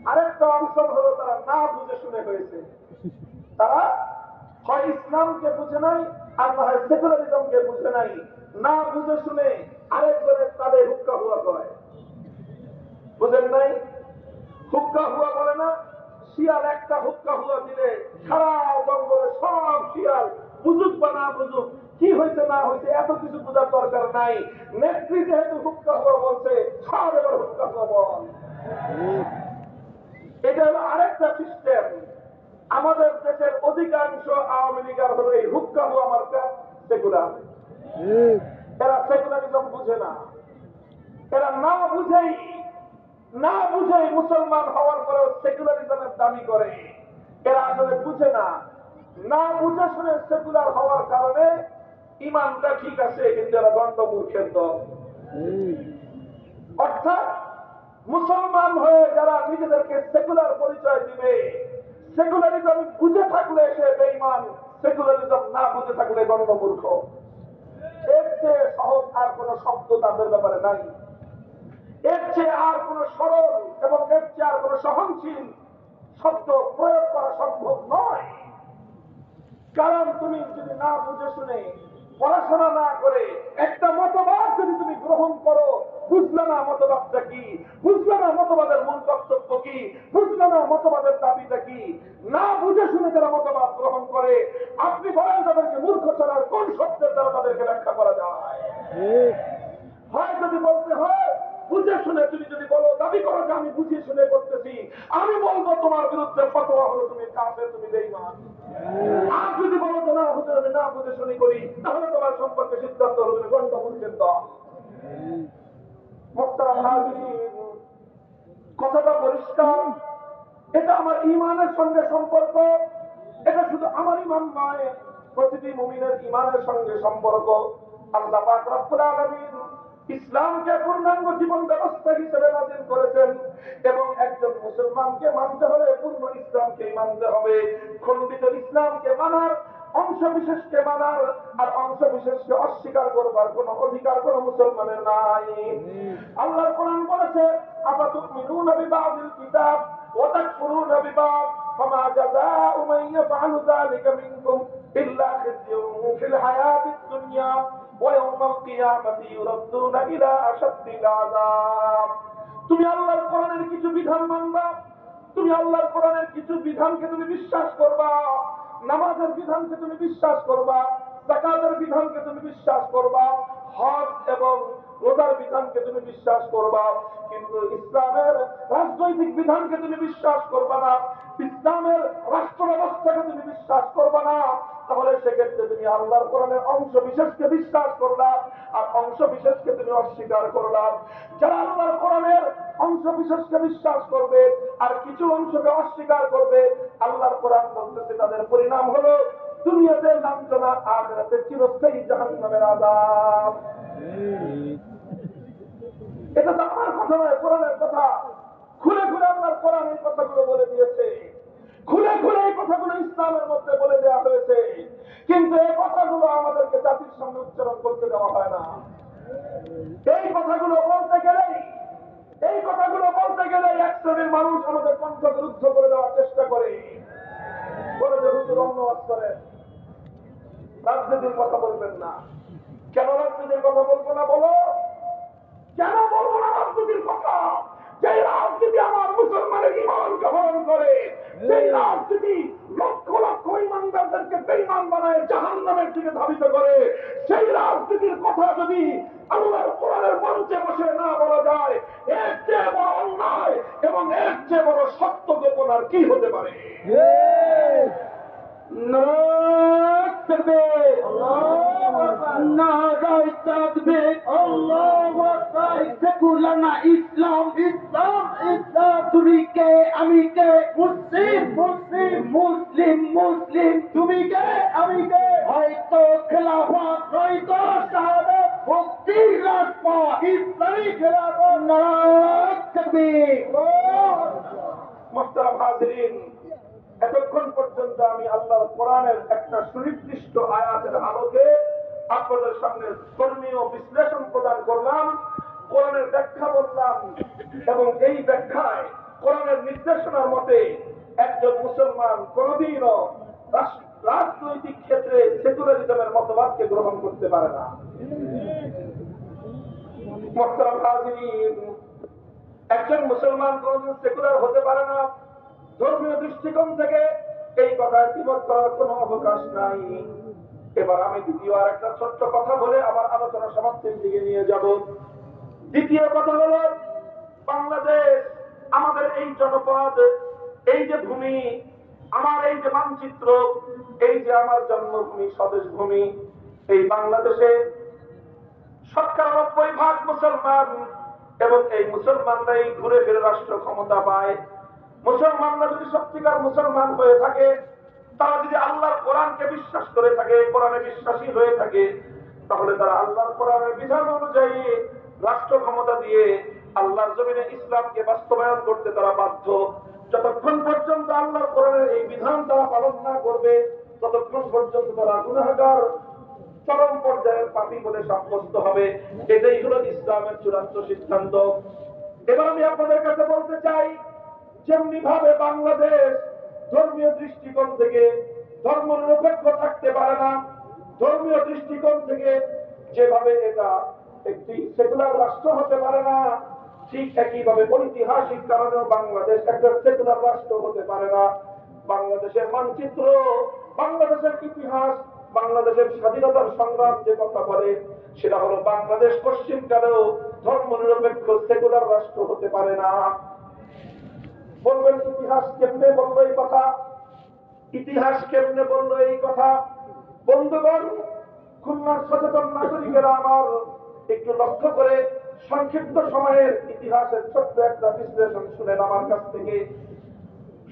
আরেকটা অংশ হলো তারা না বুঝে শুনে হয়েছে, তারা হয় ইসলামকে বুঝে নাই, আর না হয় সেকুলারিজমকে বুঝে নাই, না বুঝে শুনে আরেকজনের তাদের হুক্কা হুয়া করে। বুঝেন নাই? হুক্কা হুয়া বলে না, শিয়াল একটা হুক্কা হুয়া দিলে সারা জঙ্গলে সব শিয়াল, বুঝুক বা না বুঝুক, কি হয়েছে না হয়েছে এত কিছু বোঝার দরকার নাই। নেত্রী যেহেতু হুক্কা হুয়া বলছে, সব এবার হুক্কা হুয়া বল। এটা হলো আরেকটা সিস্টেম। আমাদের দেশের অধিকাংশ আওয়ামী লীগের হলো এই হুক্কা হুয়া মার্কা সেকুলার। এরা সেকুলারিজম বুঝে না। এরা না বুঝেই মুসলমান হওয়ার পরেও সেকুলারিজমের দাবি করে। এরা আসলে বুঝে না, না বুঝে শুনে সেকুলার হওয়ার কারণে ইমানটা ঠিক আছে, কিন্তু এরা দণ্ড মূর্খের দল। অর্থাৎ মুসলমান হয়ে যারা নিজেদেরকে সেকুলার পরিচয় দিবে, সেকুলারিজম বুঝে থাকলে সে বেঈমান, সেকুলারিজম না বুঝে থাকলে দণ্ড মূর্খ। এর চেয়ে সহজ আর কোন শব্দ তাদের ব্যাপারে নাই। এর চেয়ে আর কোন সরল এবং এর চেয়ে আর কোন সহনশীল শব্দ প্রয়োগ করা সম্ভব নয়। কারণ তুমি যদি না বুঝে শুনে, পড়াশোনা না করে একটা মতবাদ যদি তুমি গ্রহণ করো, বুঝলে না মতবাদটা কি, বুঝলে না মতবাদের মূল বক্তব্য কি, বুঝলে না মতবাদের দাবিটা কি, না বুঝে শুনে যারা মতবাদ গ্রহণ করে, আপনি বলেন তাদেরকে মূর্খ ছাড়ার কোন শব্দের দ্বারা তাদেরকে ব্যাখ্যা করা যায়? হয় যদি বলতে হয় বুঝে শুনে, তুমি যদি বলো দাবি করো যে আমি বুঝে শুনে করতেছি, আমি বলবো তোমার বিরুদ্ধে ফতোয়া হলো তুমি কাফের, তুমি বেঈমান। আর যদি বলো যে না হুজুর আমি না বুঝে শুনে করি, তাহলে তোমার সম্পর্কে সিদ্ধান্ত হলো তুমি গণ্ড মূর্খের দল। মুহতারাম হাজিরিন, কথাটা পরিষ্কার। এটা আমার ঈমানের সঙ্গে সম্পর্ক। এটা শুধু আমার ঈমান নয়, প্রতিটি মুমিনের ঈমানের সঙ্গে সম্পর্ক। আল্লাহ পাক রব্বুল আলামিন ইসলামকে পূর্ণাঙ্গ জীবন ব্যবস্থা হিসেবে নাযিল করেছেন, এবং একজন মুসলমানকে মানতে হলে পূর্ণ ইসলামকে মানতে হবে। খণ্ডিত ইসলামকে মানার, অংশ বিশেষকে মানার আর অংশ বিশেষকে অস্বীকার করবার কোন অধিকার কোন মুসলমানের নাই। আল্লাহর কোরআন বলেছে আফাতুমিনুনা বিবাদিল কিতাব ওয়া তাকফুরুনা বিবাদ ফামা জাযাউ মান ইয়াফআলু যালিকা মিনকুম ইল্লা খিzyun ফিল হায়াতিদ দুনিয়া ওয়া ইয়াওমাল কিয়ামাতি ইউরাদ্দুনা ইলা আশাদ্দিল আযাব। তুমি আল্লাহর কোরআনের কিছু বিধান মানবা, তুমি আল্লাহর কোরআনের কিছু বিধানকে তুমি বিশ্বাস করবা, নামাজের বিধানকে তুমি বিশ্বাস করবা, যাকাতের বিধানকে তুমি বিশ্বাস করবা, হজ এবং রোজার বিধানকে তুমি বিশ্বাস করবা, কিন্তু ইসলামের রাজনৈতিক বিধানকে তুমি বিশ্বাস করবা না, ইসলামের রাষ্ট্র ব্যবস্থাকে তুমি বিশ্বাস করবা না, তাহলে সেক্ষেত্রে তুমি আল্লাহর কোরআনের অংশ বিশেষকে বিশ্বাস করলা আর অংশ বিশেষকে তুমি অস্বীকার করলা। যারা আল্লাহর কোরআনের অংশ বিশেষকে বিশ্বাস করবে আর কিছু অংশকে অস্বীকার করবে, আল্লাহর কোরআন বলতেছে তাদের পরিণাম হলো দুনিয়াতে লাঞ্ছনা, আখিরাতে চিরস্থায়ী জাহান্নামের আযাব। এটা তো আমার কথা নয়, কোরআনের কথা। খুলে খুলে আল্লাহর কোরআন এই কথাগুলো বলে দিয়েছে, খুলে খুলে এই কথাগুলো ইসলামের মধ্যে বলে দেওয়া হয়েছে, কিন্তু এই কথাগুলো আমাদেরকে জাতির সামনে উচ্চারণ করতে দেওয়া হয় না। এই কথাগুলো বলতে গেলেই এক শ্রেণীর মানুষ আমাদের কণ্ঠকে রুদ্ধ করে দেওয়ার চেষ্টা করে, বলে যে হুজুর অন্য ওয়াজ করেন, রাজনীতির কথা বলবেন না। কেন রাজনীতির কথা বলবো না বলো? কেন বলবো না রাজনীতির কথা? যে রাজনীতি আমার মুসলমানের ঈমানকে হরণ করে, সেই রাজনীতি লক্ষ লক্ষ ঈমানদারদেরকে বেঈমান বানায় জাহান্নামের দিকে ধাবিত করে, সেই রাজনীতির কথা যদি আল্লাহর কোরআনের মঞ্চে বসে না বলা যায়, এর চেয়ে বড় অন্যায় এবং এর চেয়ে বড় সত্য গোপন আর কি হতে পারে? ইসলাম ইসলাম ইসলাম, তুমি কে আমি কে, মুসলিম মুসলিম মুসলিম মুসলিম, তুমি কে আমি কে, হয়তো খেলাফত নয়তো শাহাদাত, মুক্তির রাজপথ ইসলামী খেলাফত। নারায়ে তাকবীর। মুহতারাম হাজিরিন, এতক্ষণ পর্যন্ত আমি আল্লাহর কোরআনের একটা সুনির্দিষ্ট আয়াতের আলোকে আপনাদের সামনে ধর্মীয় বিশ্লেষণ প্রদান করলাম, কোরআনের ব্যাখ্যা বললাম, এবং এই ব্যাখ্যায় কোরআনের নির্দেশনার মতে একজন মুসলমান কোনদিনও রাজনৈতিক ক্ষেত্রে সেকুলারিজমের মতবাদকে গ্রহণ করতে পারে না। মোহতারাম হাজিরিন, একজন মুসলমান কোনদিন সেকুলার হতে পারে না। ধর্মীয় দৃষ্টিকোণ থেকে এই কথায় দ্বিমত করার কোনো অবকাশ নাই। এবার আমি দ্বিতীয় আর একটা ছোট্ট কথা বলে আমার আলোচনা সমাপ্তির দিকে নিয়ে যাব। দ্বিতীয় কথা হলো, বাংলাদেশ আমাদের এই জনপদ, এই যে ভূমি, আমার এই যে মানচিত্র, এই যে আমার জন্মভূমি, স্বদেশ ভূমি, এই বাংলাদেশে ৯৭% মুসলমান, এবং এই মুসলমানরাই ঘুরে ফিরে রাষ্ট্র ক্ষমতা পায়। মুসলমানরা যদি সত্যিকার মুসলমান হয়ে থাকে, তারা যদি আল্লাহর কোরআনকে বিশ্বাস করে থাকে, কোরআনে বিশ্বাসী হয়ে থাকে, তাহলে তারা আল্লাহর কোরআনের বিধান অনুযায়ী রাষ্ট্র ক্ষমতা দিয়ে আল্লাহর জমিনে ইসলামকে বাস্তবায়ন করতে তারা বাধ্য। যতক্ষণ পর্যন্ত আল্লাহর কোরআনের এই বিধান তারা পালন না করবে, ততক্ষণ পর্যন্ত তারা গুনাহগার, চরম পর্যায়ের পাপী বলে সাব্যস্ত হবে। এটাই হলো ইসলামের চূড়ান্ত সিদ্ধান্ত। এবার আমি আপনাদের কাছে বলতে চাই, যেমনি ভাবে বাংলাদেশ ধর্মীয় দৃষ্টিকোণ থেকে ধর্মনিরপেক্ষ থাকতে পারে না, ধর্মীয় দৃষ্টিকোণ থেকে যেভাবে এটা একটি সেকুলার রাষ্ট্র হতে পারে না, ঠিক একইভাবে ঐতিহাসিক কারণেও বাংলাদেশ একটা সেকুলার রাষ্ট্র হতে পারে না। বাংলাদেশের মানচিত্র, বাংলাদেশের ইতিহাস, বাংলাদেশের স্বাধীনতার সংগ্রাম যে কথা বলে, সেটা হলো বাংলাদেশ পশ্চিমকালেও ধর্মনিরপেক্ষ সেকুলার রাষ্ট্র হতে পারে না। বলবেন ইতিহাস কেমনে বললো এই কথা? ইতিহাস কেমনে বললো এই কথা? বন্ধুগণ, খুলনার সচেতন নাগরিকেরা আমার একটু লক্ষ্য করে সংক্ষিপ্ত সময়ের ইতিহাসের ছোট্ট একটা বিশ্লেষণ শুনেন আমার কাছ থেকে।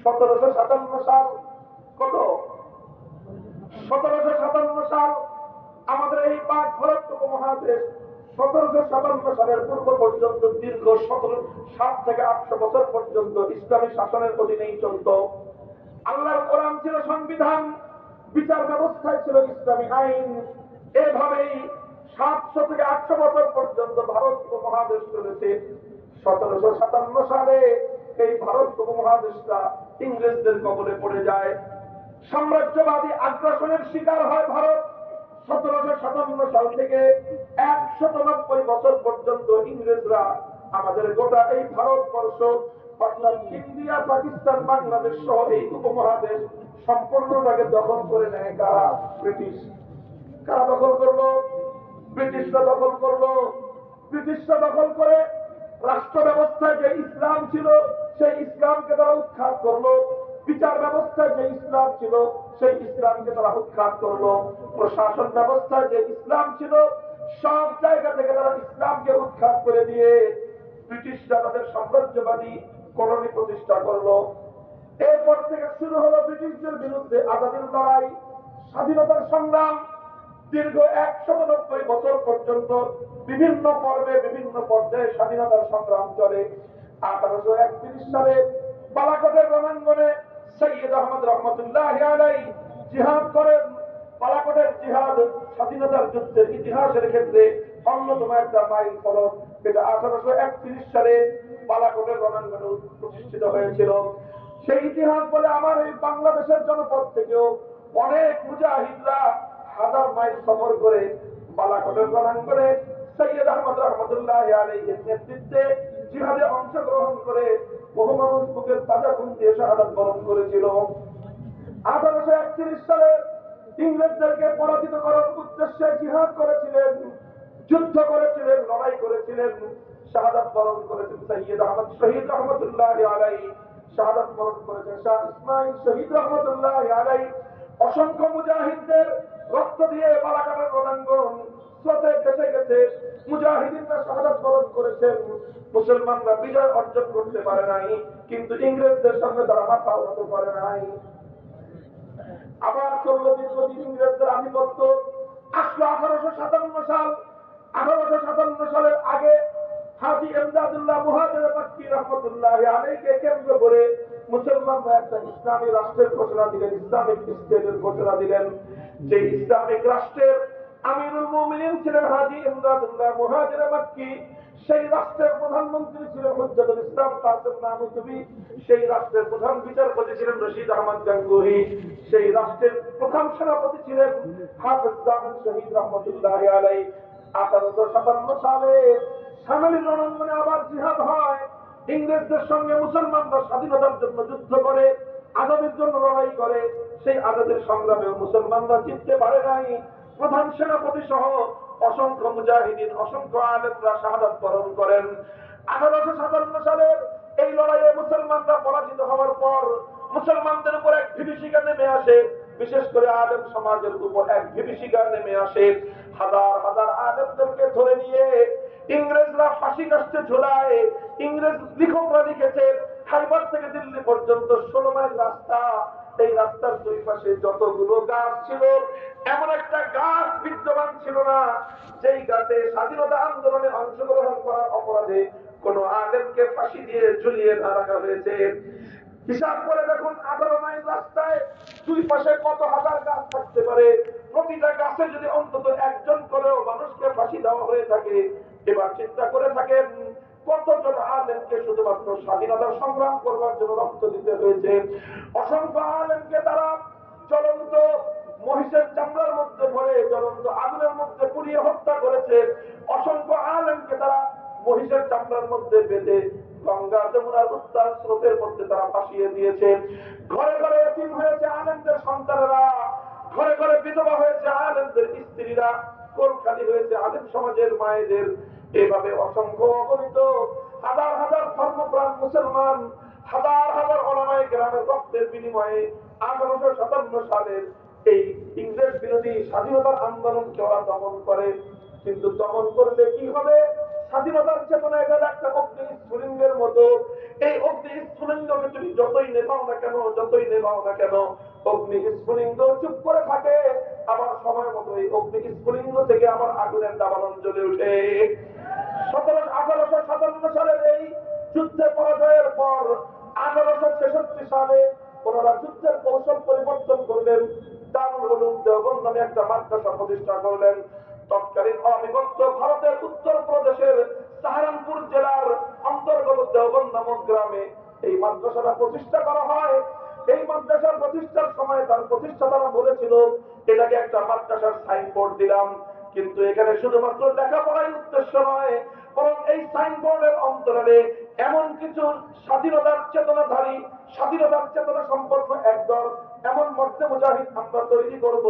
১৭৫৭ সাল, কত? ১৭৫৭ সাল আমাদের এই পাক ভারত উপমহাদেশ ১৭৫৭ সালের পূর্ব পর্যন্ত দীর্ঘ ৭ থেকে ৮০০ বছর পর্যন্ত ইসলামী শাসনের অধীনেই চলত। আল্লাহর কোরআন ছিল সংবিধান, বিচার ব্যবস্থায় ছিল ইসলামী আইন। এভাবেই ৭০০ থেকে ৮০০ বছর পর্যন্ত ভারত উপমহাদেশ চলেছে। ১৭৫৭ সালে এই ভারত উপমহাদেশটা ইংরেজদের কবলে পড়ে যায়। সাম্রাজ্যবাদী আগ্রাসনের শিকার হয় ভারত। ১৭৫৭ সাল থেকে ১৯০ বছর পর্যন্ত ইংরেজরা আমাদের গোটা এই ভারতবর্ষ, অর্থাৎ ইন্ডিয়া, পাকিস্তান, বাংলাদেশ সহ এই উপমহাদেশ সম্পূর্ণটাকে দখল করে নেয়। কারা? ব্রিটিশ। কারা দখল করলো? ব্রিটিশরা দখল করলো। ব্রিটিশরা দখল করে রাষ্ট্র ব্যবস্থায় যে ইসলাম ছিল সেই ইসলামকে তারা উৎখাত করলো। বিচার ব্যবস্থায় যে ইসলাম ছিল সেই ইসলামকে তারা উৎখাত করলো। প্রশাসন ব্যবস্থায় যে ইসলাম ছিল সব জায়গা থেকে তারা ইসলামকে উৎখাত করে দিয়ে ব্রিটিশরা তাদের সাম্রাজ্যবাদী কলোনি প্রতিষ্ঠা করলো। এরপর থেকে শুরু হলো ব্রিটিশদের বিরুদ্ধে আজাদির লড়াই, স্বাধীনতার সংগ্রাম। দীর্ঘ ১৯০ বছর পর্যন্ত বিভিন্ন পর্বে, বিভিন্ন পর্যায়ে স্বাধীনতার সংগ্রাম চলে। ১৮৩১ সালে বালাকোটের রণাঙ্গনে সৈয়দ আহমদ রহমতুল্লাহ আলাইহি জিহাদ করেন। বালাকোটের জিহাদ স্বাধীনতার যুদ্ধের ইতিহাসের ক্ষেত্রে অন্যতম একটা মাইল ফলক। এটা ১৮৩১ সালে বালাকোটের রণাঙ্গনে প্রতিষ্ঠিত হয়েছিল। সেই ইতিহাস বলে আমার এই বাংলাদেশের জনপদ থেকেও অনেক মুজাহিদরা হাজার মাইল সফর করে বালাকোটের রণাঙ্গনে সৈয়দ আহমদ রহমতুল্লাহ আলাইহির নেতৃত্বে জিহাদে অংশগ্রহণ করে বহু মানুষ বুকের তাজা খুন দিয়ে শাহাদাত বরণ করেছিল। ১৮৩১ সালে ইংরেজদেরকে পরাজিত করার উদ্দেশ্যে জিহাদ করেছিলেন, যুদ্ধ করেছিলেন, লড়াই করেছিলেন, শাহাদাত বরণ করেছেন সৈয়দ আহমদ শহীদ রহমতুল্লাহ আলাইহি, শাহাদাত বরণ করেছেন শাহ ইসমাইল শহীদ রহমতুল্লাহ আলাইহি। অসংখ্য মুজাহিদদের রক্ত দিয়ে বালাকোটের রণাঙ্গন স্রোতে ভেসে গেছে। মুজাহিদিনরা শাহাদাত বরণ করেছেন। মুসলমানরা বিজয় অর্জন করতে পারে নাই, কিন্তু ইংরেজদের সামনে তারা মাথা উন্নত করে নাই। আবার চলল দীর্ঘদিন ইংরেজদের আধিপত্য। আসলো ১৮৫৭ সাল। ১৮৫৭ সালের আগে হাজী ইমদাদুল্লাহ মুহাজির মক্কি রহমতুল্লাহ আলাইহিকে কেন্দ্র করে মুসলমানরা একটা ইসলামী রাষ্ট্রের ঘোষণা দিলেন, ইসলামিক স্টেটের ঘোষণা দিলেন। যে ইসলামিক রাষ্ট্রের আমিরুল মুমিনিন ছিলেন হাজী ইমদাদুল্লাহ মুহাজির মাক্কি, সেই রাষ্ট্রের প্রধানমন্ত্রী ছিলেন হুজ্জাতুল ইসলাম কাসেম নানুতুবি, সেই রাষ্ট্রের প্রধান বিচারপতি ছিলেন রশিদ আহমদ গাঙ্গুহি, সেই রাষ্ট্রের প্রধান সেনাপতি ছিলেন হাফেজ জামিল শহীদ রহমতুল্লাহি আলাইহি। 1857 সালে শামীমের রণাঙ্গনে আবার জিহাদ হয়। ইংরেজদের সঙ্গে মুসলমানরা স্বাধীনতার জন্য যুদ্ধ করে, আজাদের জন্য লড়াই করে। সেই আজাদের সংগ্রামে মুসলমানরা জিততে পারে নাই। প্রধান সেনাপতি সহ অসংখ্য মুজাহিদিন, অসংখ্য আলেমরা শাহাদাত বরণ করেন। 1857 সালের এই লড়াইয়ে মুসলমানরা পরাজিত হওয়ার পর মুসলমানদের উপর এক বিভীষিকা নেমে আসে, বিশেষ করে আলেম সমাজের উপর এক বিভীষিকা নেমে আসে। হাজার হাজার আলেমদেরকে ধরে নিয়ে ইংরেজরা ফাঁসি কাস্টে ঝোলায়। ইংরেজ লেখকরা লিখেছে খাইবার থেকে দিল্লি পর্যন্ত 16 মাইল রাস্তা, এই রাস্তার দুই পাশে যতগুলো গাছ ছিল, এমন একটা গাছ বিদ্যমান ছিল না যেই গাছে স্বাধীনতা আন্দোলনে অংশগ্রহণ করার অপরাধে কোন আলেমকে ফাঁসি দিয়ে ঝুলিয়ে রাখা হয়েছে। হিসাব করে দেখুন 18 মাইল রাস্তায় দুই পাশে কত হাজার গাছ থাকতে পারে। প্রতিটা গাছে যদি অন্তত একজন করেও মানুষকে ফাঁসি দেওয়া হয়ে থাকে, এবার চিন্তা করে থাকেন কতজন আলেমকে শুধুমাত্র স্বাধীনতার সংগ্রাম করবার জন্য রক্ত দিতে হয়েছে। অসংখ্য আলেমকে তারা জ্বলন্ত মহিষের চামড়ার মধ্যে ভরে জ্বলন্ত আগুনের মধ্যে পুড়িয়ে হত্যা করেছে। অসংখ্য আলেমকে তারা মহিষের চামড়ার মধ্যে বেঁধে গঙ্গা যমুনার উত্তাল স্রোতের মধ্যে তারা ভাসিয়ে দিয়েছে। ঘরে ঘরে এতিম হয়েছে আলেমদের সন্তানেরা, ঘরে ঘরে বিধবা হয়েছে আলেমদের স্ত্রীরা, কোলখালি হয়েছে আলেম সমাজের মায়েদের। এভাবে অসংখ্য অগণিত হাজার হাজার ধর্মপ্রাণ মুসলমান, হাজার হাজার ওলামায়ে কেরামের রক্তের বিনিময়ে 1857 সালের এই ইংরেজ বিরোধী স্বাধীনতার আন্দোলনকে ওরা দমন করে। কিন্তু দমন করলে কি হবে? স্বাধীনতার চেতনা এটা একটা অগ্নি স্ফুলিঙ্গের মতো। এই অগ্নি স্ফুলিঙ্গকে তুমি যতই নেভাও না কেন, যতই নেভাও না কেন, অগ্নি স্ফুলিঙ্গ চুপ করে থাকে। আবার সময় মতো এই অগ্নি স্ফুলিঙ্গ থেকে আবার আগুনের দাবানল জ্বলে ওঠে। 1857 সালের এই যুদ্ধে পরাজয়ের পর 1866 সালে ওনারা যুদ্ধের কৌশল পরিবর্তন করলেন। দারুল উলুম দেওবন্দ নামে একটা মাদ্রাসা প্রতিষ্ঠা করলেন। তৎকালীন অবিভক্ত ভারতের উত্তর প্রদেশের সাহারানপুর জেলার অন্তর্গত দেওবন্দ নামক গ্রামে এই মাদ্রাসাটা প্রতিষ্ঠা করা হয়। এই মাদ্রাসার প্রতিষ্ঠার সময় তার প্রতিষ্ঠাতারা বলেছিল এটাকে একটা মাদ্রাসার সাইনবোর্ড দিলাম, কিন্তু এখানে শুধুমাত্র লেখাপড়াই উদ্দেশ্য নয়, বরং এই সাইনবোর্ডের অন্তরালে এমন কিছু স্বাধীনতার চেতনাধারী, স্বাধীনতার চেতনা সম্পন্ন একদল এমন মর্দে মুজাহিদ আমরা তৈরি করব,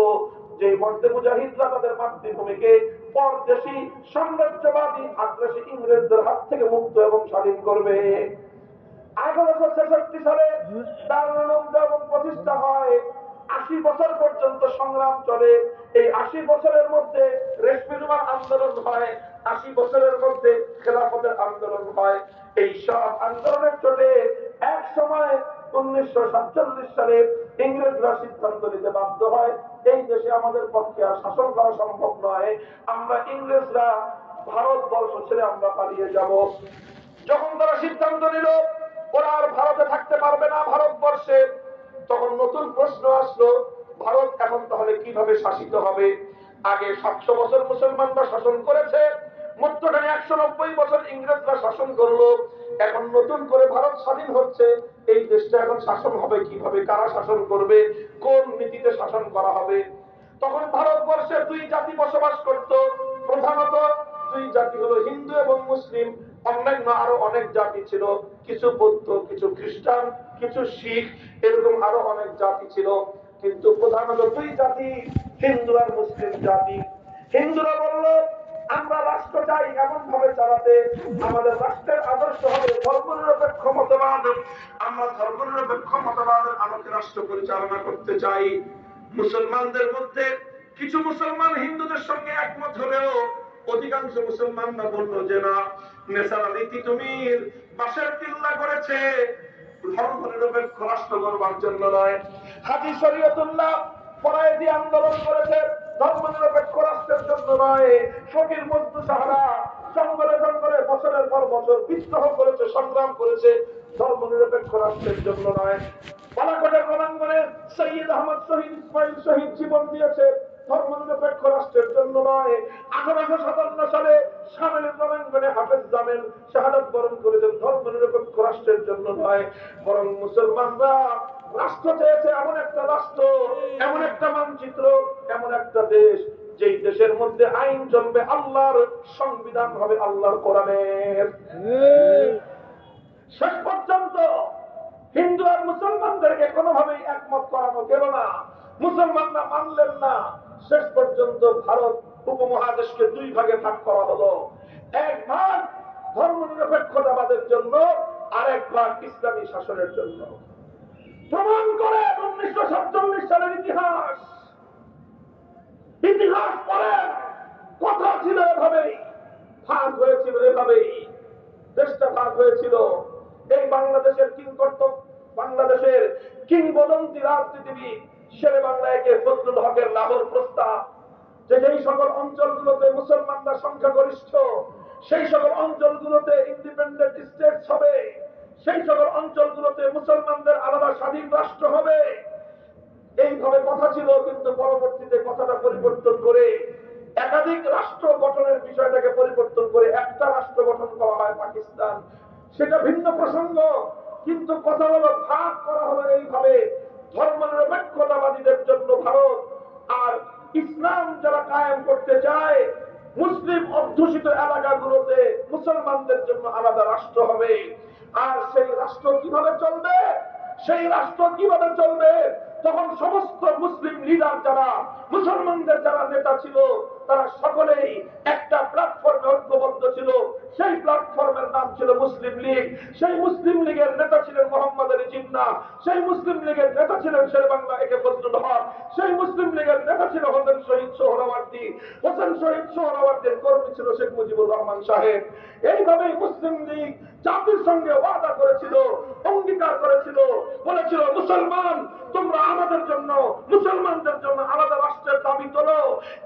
যে মর্দে মুজাহিদরা তাদের মাতৃভূমিকে পরদেশী সাম্রাজ্যবাদী আগ্রাসী ইংরেজদের হাত থেকে মুক্ত এবং স্বাধীন করবে। 1866 সালে দারুল উলুম দেওবন্দ প্রতিষ্ঠা হয়। 80 বছর পর্যন্ত সংগ্রাম চলে। এই 80 বছরের মধ্যে রেশমি রুমাল আন্দোলন হয়, 80 বছরের মধ্যে খেলাফতের আন্দোলন হয়। এই সব আন্দোলনের চলে এক সময় 1947 সালে ইংরেজরা সিদ্ধান্ত নিতে বাধ্য হয় এই দেশে আমাদের পক্ষে আর শাসন করা সম্ভব নয়, আমরা ইংরেজরা ভারতবর্ষ ছেড়ে আমরা পালিয়ে যাব। যখন তারা সিদ্ধান্ত নিল ওরা আর ভারতে থাকতে পারবে না ভারতবর্ষে, তখন নতুন প্রশ্ন আসলো ভারত এখন তাহলে কিভাবে শাসিত হবে? আগে 700 বছর মুসলমানরা শাসন করেছে, মধ্যখানে 190 বছর ইংরেজরা শাসন করলো, এখন নতুন করে ভারত স্বাধীন হচ্ছে, এই দেশটা এখন শাসন হবে কিভাবে? কারা শাসন করবে? কোন নীতিতে শাসন করা হবে? তখন ভারতবর্ষে দুই জাতি বসবাস করত, প্রধানত দুই জাতি হলো হিন্দু এবং মুসলিম। অন্যান্য আরো অনেক জাতি ছিল, কিছু বৌদ্ধ, কিছু খ্রিস্টান, কিছু শিখ, এরকম আরো অনেক জাতি ছিল, কিন্তু প্রধানত দুই জাতি, হিন্দু আর মুসলিম জাতি। হিন্দুরা বলল আমরা রাষ্ট্র চাই এমন ভাবে চালাতে, আমাদের রাষ্ট্রের আদর্শ হবে ধর্মনিরপেক্ষ মতবাদ, আমরা ধর্মনিরপেক্ষ মতবাদের আলোকে রাষ্ট্র পরিচালনা করতে চাই। মুসলমানদের মধ্যে কিছু মুসলমান হিন্দুদের সঙ্গে একমত হলেও অধিকাংশ মুসলমানরা বলল যে না, নেসার আলী তিতুমির বাঁশের কিল্লা করেছে, ধর্মনিরপেক্ষ রাষ্ট্র গড়বার জন্য নয়। হাজী শরীয়তুল্লাহ ফরায়েদি আন্দোলন করেছে, ধর্মনিরপেক্ষ রাষ্ট্রের জন্য নয়। ফকির মজনু সাহারা জঙ্গলে জঙ্গলে বছরের পর বছর বিদ্রোহ করেছে, সংগ্রাম করেছে, ধর্মনিরপেক্ষ রাষ্ট্রের জন্য নয়। বালাকোটের রণাঙ্গনে সৈয়দ আহমদ শহীদ ইসমাইল শহীদ জীবন দিয়েছে, ধর্মনিরপেক্ষ রাষ্ট্রের জন্য নয়। 1857 সালে সামনের রণাঙ্গনে হাফেজ জামেল শাহাদাত বরণ করেছেন ধর্মনিরপেক্ষ রাষ্ট্রের জন্য নয়, বরং মুসলমানরা রাষ্ট্র চেয়েছে, এমন একটা রাষ্ট্র, এমন একটা মানচিত্র, এমন একটা দেশ যেই দেশের মধ্যে আইন চলবে আল্লাহর, সংবিধান হবে আল্লাহর কোরআনের। শেষ পর্যন্ত হিন্দু আর মুসলমানদেরকে কোনোভাবেই একমত করানো গেল না, মুসলমানরা মানলেন না। শেষ পর্যন্ত ভারত উপমহাদেশকে দুই ভাগে ভাগ করা হলো, এক ভাগ ধর্মনিরপেক্ষতাবাদের জন্য, আর এক ভাগ ইসলামী শাসনের জন্য। প্রমাণ করে 1947 সালের ইতিহাস, ইতিহাস পড়ে কথা ছিল এভাবেই, ভাগ হয়েছিল এভাবেই, দেশটা ভাগ হয়েছিল। এই বাংলাদেশের বাংলাদেশের কিংবদন্তি রাজনীতিবিদ শেরে বাংলাকে ফজলুল হকের লাহোর প্রস্তাব, যে যেই সকল অঞ্চলগুলোতে মুসলমানরা সংখ্যাগরিষ্ঠ সেই সকল অঞ্চলগুলোতে ইন্ডিপেন্ডেন্ট স্টেটস হবে, সেই সকল অঞ্চলগুলোতে মুসলমানদের আলাদা স্বাধীন রাষ্ট্র হবে, এইভাবে কথা ছিল। কিন্তু পরবর্তীতে কথাটা পরিবর্তন করে একাধিক রাষ্ট্র গঠনের বিষয়টাকে পরিবর্তন করে একটা রাষ্ট্র গঠন করা হয় পাকিস্তান, সেটা ভিন্ন প্রসঙ্গ। কিন্তু কথা হলো ভাগ করা হলো এইভাবে, ধর্মনিরপেক্ষতাবাদীদের জন্য ভারত, আর ইসলাম যারা কায়েম করতে চায় মুসলিম অধ্যুষিত এলাকাগুলোতে মুসলমানদের জন্য আলাদা রাষ্ট্র হবে। আর সেই রাষ্ট্র কিভাবে চলবে, সেই রাষ্ট্র কিভাবে চলবে, তখন সমস্ত মুসলিম লিডার যারা, মুসলমানদের যারা নেতা ছিল, তারা সকলেই একটা প্ল্যাটফর্মে ঐক্যবদ্ধ ছিল। সেই প্ল্যাটফর্মের নাম ছিল মুসলিম লীগ। সেই মুসলিম লীগের নেতা ছিলেন মোহাম্মদ আলী জিন্নাহ, সেই মুসলিম লীগের নেতা ছিলেন শেরে বাংলা একে ফজলুল হক, সেই মুসলিম লীগের নেতা ছিল হোসেন শহীদ সোহরাওয়ার্দী, হোসেন শহীদ সোহরাওয়ার্দীর কর্মী ছিল শেখ মুজিবুর রহমান সাহেব। এইভাবেই মুসলিম লীগ জাতির সঙ্গে ওয়াদা করেছিল, অঙ্গীকার করেছিল, বলেছিল মুসলমান তোমরা আমাদের জন্য, মুসলমানদের জন্য আলাদা রাষ্ট্রের দাবি তোলো।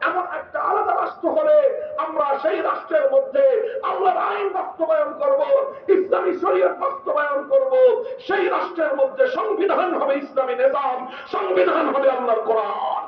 এমন একটা আলাদা রাষ্ট্র হলে আমরা সেই রাষ্ট্রের মধ্যে আল্লাহর আইন বাস্তবায়ন করব, ইসলামী শরীয়ত বাস্তবায়ন করব। সেই রাষ্ট্রের মধ্যে সংবিধান হবে ইসলামী নিজাম, সংবিধান হবে আল্লাহর কোরআন।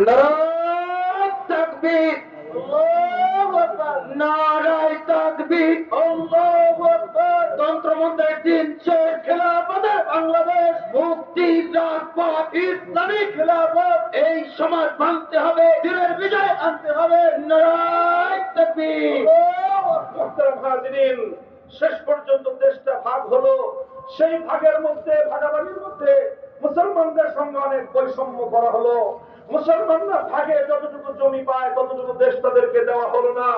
নারায়ে তাকবীর, আল্লাহু আকবার, নারায়ে তাকবীর, আল্লাহু আকবার। তন্ত্রমন্ত্রের দিন শেখ খেলাফতের বাংলাদেশ, মুক্তি, রাজপথ, ইসলামী খেলাফত, এই সমাজ ভাঙতে হবে, দিনের বিজয় আনতে হবে। নারায়ে তাকবীর, আল্লাহু আকবার। হাজিরিন, শেষ পর্যন্ত দেশটা ভাগ হলো। সেই ভাগের মধ্যে, ভাগাভাগির মধ্যে মুসলমানদের সঙ্গে অনেক বৈষম্য করা হলো। মুসলমানরা ভাগে যতটুকু জমি পায় ততটুকু দেশ তাদেরকে দেওয়া হলো না।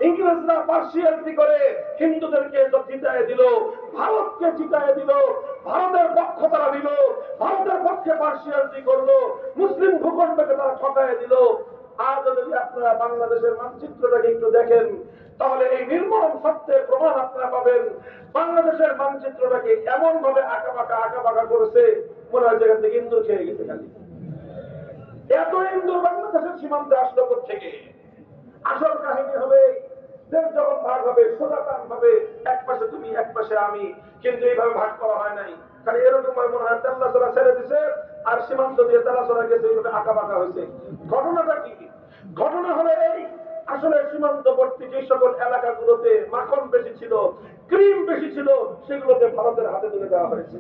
ইংরেজরা পার্সিয়ালিটি করে হিন্দুদেরকে জিতায় দিল, ভারতকে জিতায় দিল, ভারতের পক্ষ তারা দিল, ভারতের পক্ষে পার্সিয়ালিটি করলো, মুসলিম ভূখণ্ডকে তারা ঠকায় দিল। আর যদি আপনারা বাংলাদেশের মানচিত্রটাকে একটু দেখেন তাহলে এই নির্মম সত্যের প্রমাণ আপনারা পাবেন। বাংলাদেশের মানচিত্রটাকে এমন ভাবে আঁকা করেছে, মনে হয় যেখান থেকে ইন্দুর খেয়ে গেছে। খালি এত ইন্দুর বাংলাদেশের সীমান্তে আসলো থেকে। আসল কাহিনী হবে দেশ যখন ভাগ হবে সোজা টান হবে, এক পাশে তুমি এক পাশে আমি, কিন্তু এইভাবে ভাগ করা হয় নাই। খালি এরকম ভাবে মনে হয় তেল্লাচোরা ছেড়ে দিছে আর সীমান্ত দিয়ে তেলাচোরা গেছে, এইভাবে আঁকা হয়েছে। ঘটনাটা কি? ঘটনা হলো এই, আসলে সীমান্তবর্তী যে সকল এলাকাগুলোতে মাখন বেশি ছিল, ক্রিম বেশি ছিল, সেগুলোকে ভারতের হাতে তুলে দেওয়া হয়েছে।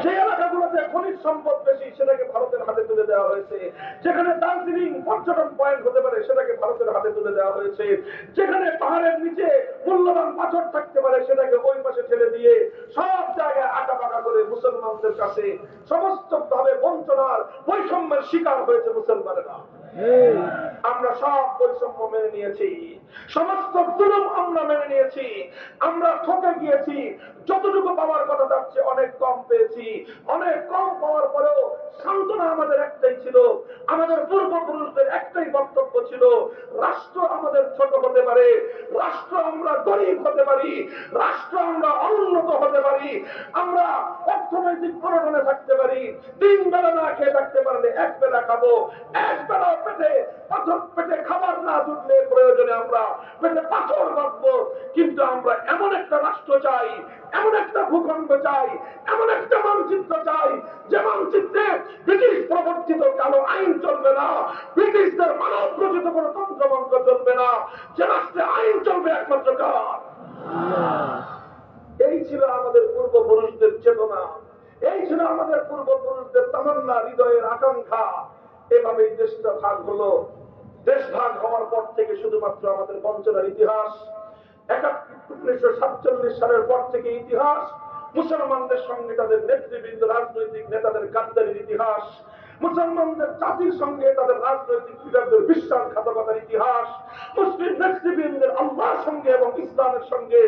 যে এলাকাগুলোতে খনিজ সম্পদ বেশি সেটাকে ভারতের হাতে তুলে দেওয়া হয়েছে। যেখানে দার্জিলিং পর্যটন পয়েন্ট হতে পারে সেটাকে ভারতের হাতে তুলে দেওয়া হয়েছে। যেখানে পাহাড়ের নিচে মূল্যবান পাথর থাকতে পারে সেটাকে ওই পাশে ঠেলে দিয়ে সব জায়গায় আঁকা করে মুসলমানদের কাছে সমস্ত ভাবে বঞ্চনার, বৈষম্যের শিকার হয়েছে মুসলমানেরা। আমরা সব বৈষম্য মেনে নিয়েছি, সমস্ত জুলুম আমরা মেনে নিয়েছি, আমরা ঠকে গিয়েছি। যতটুকু পাওয়ার কথা তার চেয়ে অনেক কম পেয়েছি। অনেক কম পাওয়ার পরেও সান্ত্বনা আমাদের একটাই ছিল, আমাদের পূর্বপুরুষদের একটাই বক্তব্য ছিল, রাষ্ট্র আমাদের ছোট হতে পারে, রাষ্ট্র আমরা গরিব হতে পারি, রাষ্ট্র আমরা অনুন্নত হতে পারি, আমরা অর্থনৈতিক প্রয়োজনে থাকতে পারি, 3 বেলা না খেয়ে থাকতে পারলে 1 বেলা খাবো, 1 বেলা পেটে খাবার না জুটলে প্রয়োজনে আমরা পেটে পাথর বাঁধবো, কিন্তু আমরা এমন একটা রাষ্ট্র চাই, এমন একটা ভূখণ্ড চাই, এমন একটা মানচিত্র চাই, যে মানচিত্রে ব্রিটিশ প্রবর্তিত কালো আইন চলবে না, ব্রিটিশদের মানব রচিত কোনো তন্ত্রমন্ত্র চলবে না, যে রাষ্ট্রে আইন চলবে একমাত্র কার? এই ছিল আমাদের পূর্বপুরুষদের চেতনা, এই ছিল আমাদের পূর্বপুরুষদের তামান্না, হৃদয়ের আকাঙ্ক্ষা। এভাবেই দেশটা ভাগ হলো। দেশ ভাগ হওয়ার পর থেকে শুধুমাত্র আমাদের বঞ্চনার ইতিহাস, 1947 সালের পর থেকে ইতিহাস, মুসলমানদের সঙ্গে তাদের নেতৃবৃন্দ, রাজনৈতিক নেতাদের গাদ্দারির ইতিহাস, মুসলমানদের জাতির সঙ্গে তাদের রাজনৈতিক লিডারদের বিশ্বাসঘাতকতার ইতিহাস, মুসলিম নেতৃবৃন্দের আল্লাহর সঙ্গে এবং ইসলামের সঙ্গে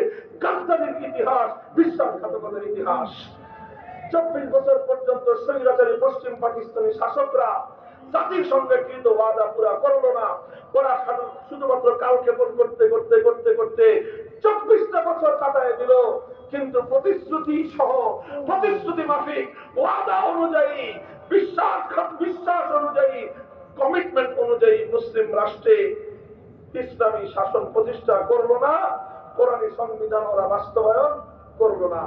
গাদ্দারির ইতিহাস, বিশ্বাসঘাতকতার ইতিহাস। 24 বছর পর্যন্ত স্বৈরাচারী পশ্চিম পাকিস্তানি শাসকরা জাতির সঙ্গে কৃত ওয়াদা পুরা করলো না, ওরা শুধুমাত্র কালক্ষেপণ করতে করতে করতে করতে 24টা বছর কাটায় দিল, কিন্তু প্রতিশ্রুতি সহ, প্রতিশ্রুতি মাফিক, ওয়াদা অনুযায়ী, বিশ্বাস অনুযায়ী, কমিটমেন্ট অনুযায়ী মুসলিম রাষ্ট্রে ইসলামী শাসন প্রতিষ্ঠা করলো না, কোরআনী সংবিধান ওরা বাস্তবায়ন করলো না।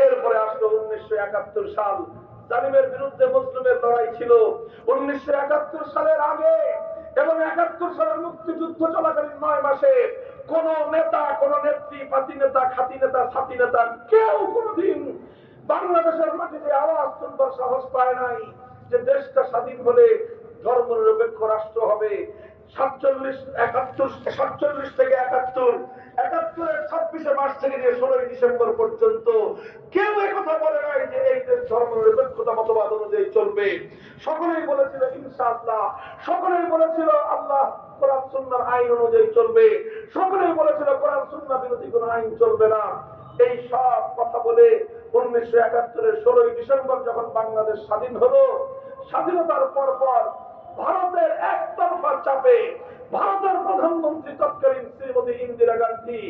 এরপরে আসলো 1971 সাল, জালিমের বিরুদ্ধে মুসলিমের লড়াই ছিল। 1971 সালের আগে এবং 71 সালের মুক্তিযুদ্ধ চলাকালীন 9 মাসে কোন নেতা, কোন নেত্রী, পাতি নেতা, খাতি নেতা, ছাতি নেতা কেউ কোনদিন বাংলাদেশের মাটিতে আওয়াজ তুলবার সাহস পায় নাই যে দেশটা স্বাধীন হলে ধর্মনিরপেক্ষ রাষ্ট্র হবে। 47 থেকে 71-এর 26শে মার্চ থেকে 16ই ডিসেম্বর পর্যন্ত কেউ একথা বলে নাই যে এই দেশ ধর্মনিরপেক্ষতা মতবাদ অনুযায়ী চলবে। সকলেই বলেছিল ইনশাআল্লাহ, সকলেই বলেছিল আল্লাহ কোরআন সুন্নাহর আইন অনুযায়ী চলবে, সকলেই বলেছিল কোরআন সুন্নাহ বিরোধী কোনো আইন চলবে না। এই সব কথা বলে 1971-এর 16ই ডিসেম্বর যখন বাংলাদেশ স্বাধীন হলো, স্বাধীনতার পর ভারতের একতরফা চাপে ভারতের প্রধানমন্ত্রী তৎকালীন শ্রীমতী ইন্দিরা গান্ধী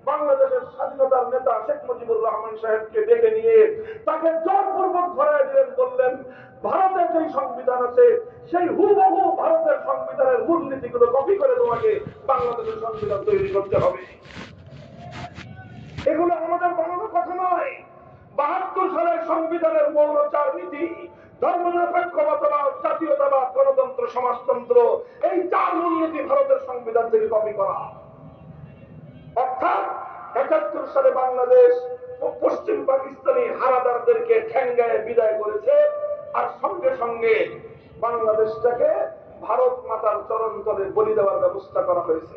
বাংলাদেশের স্বাধীনতার নেতা শেখ মুজিবুর রহমান সাহেবকে ডেকে নিয়ে তাকে জোরপূর্বক ধরায় দিলেন, বললেন ভারতের যে সংবিধান আছে সেই হুবহু ভারতের সংবিধানের মূলনীতিগুলো কপি করে তোমাকে বাংলাদেশের সংবিধান তৈরি করতে হবে। এগুলো আমাদের বানানো কথা নয়। 72 সালের সংবিধানের মৌল 4 নীতি, ধর্মনিরপেক্ষ মতবাদ, জাতীয়তাবাদ, গণতন্ত্র, সমাজতন্ত্র, এই 4 মূলনীতি ভারতের সংবিধান থেকে কপি করা। অর্থাৎ 71 সালে বাংলাদেশ ও পশ্চিম পাকিস্তানি হানাদারদেরকে ঠ্যাঙ্গায় বিদায় করেছে, আর সঙ্গে সঙ্গে বাংলাদেশটাকে ভারত মাতার চরণ তলে বলি দেওয়ার ব্যবস্থা করা হয়েছে।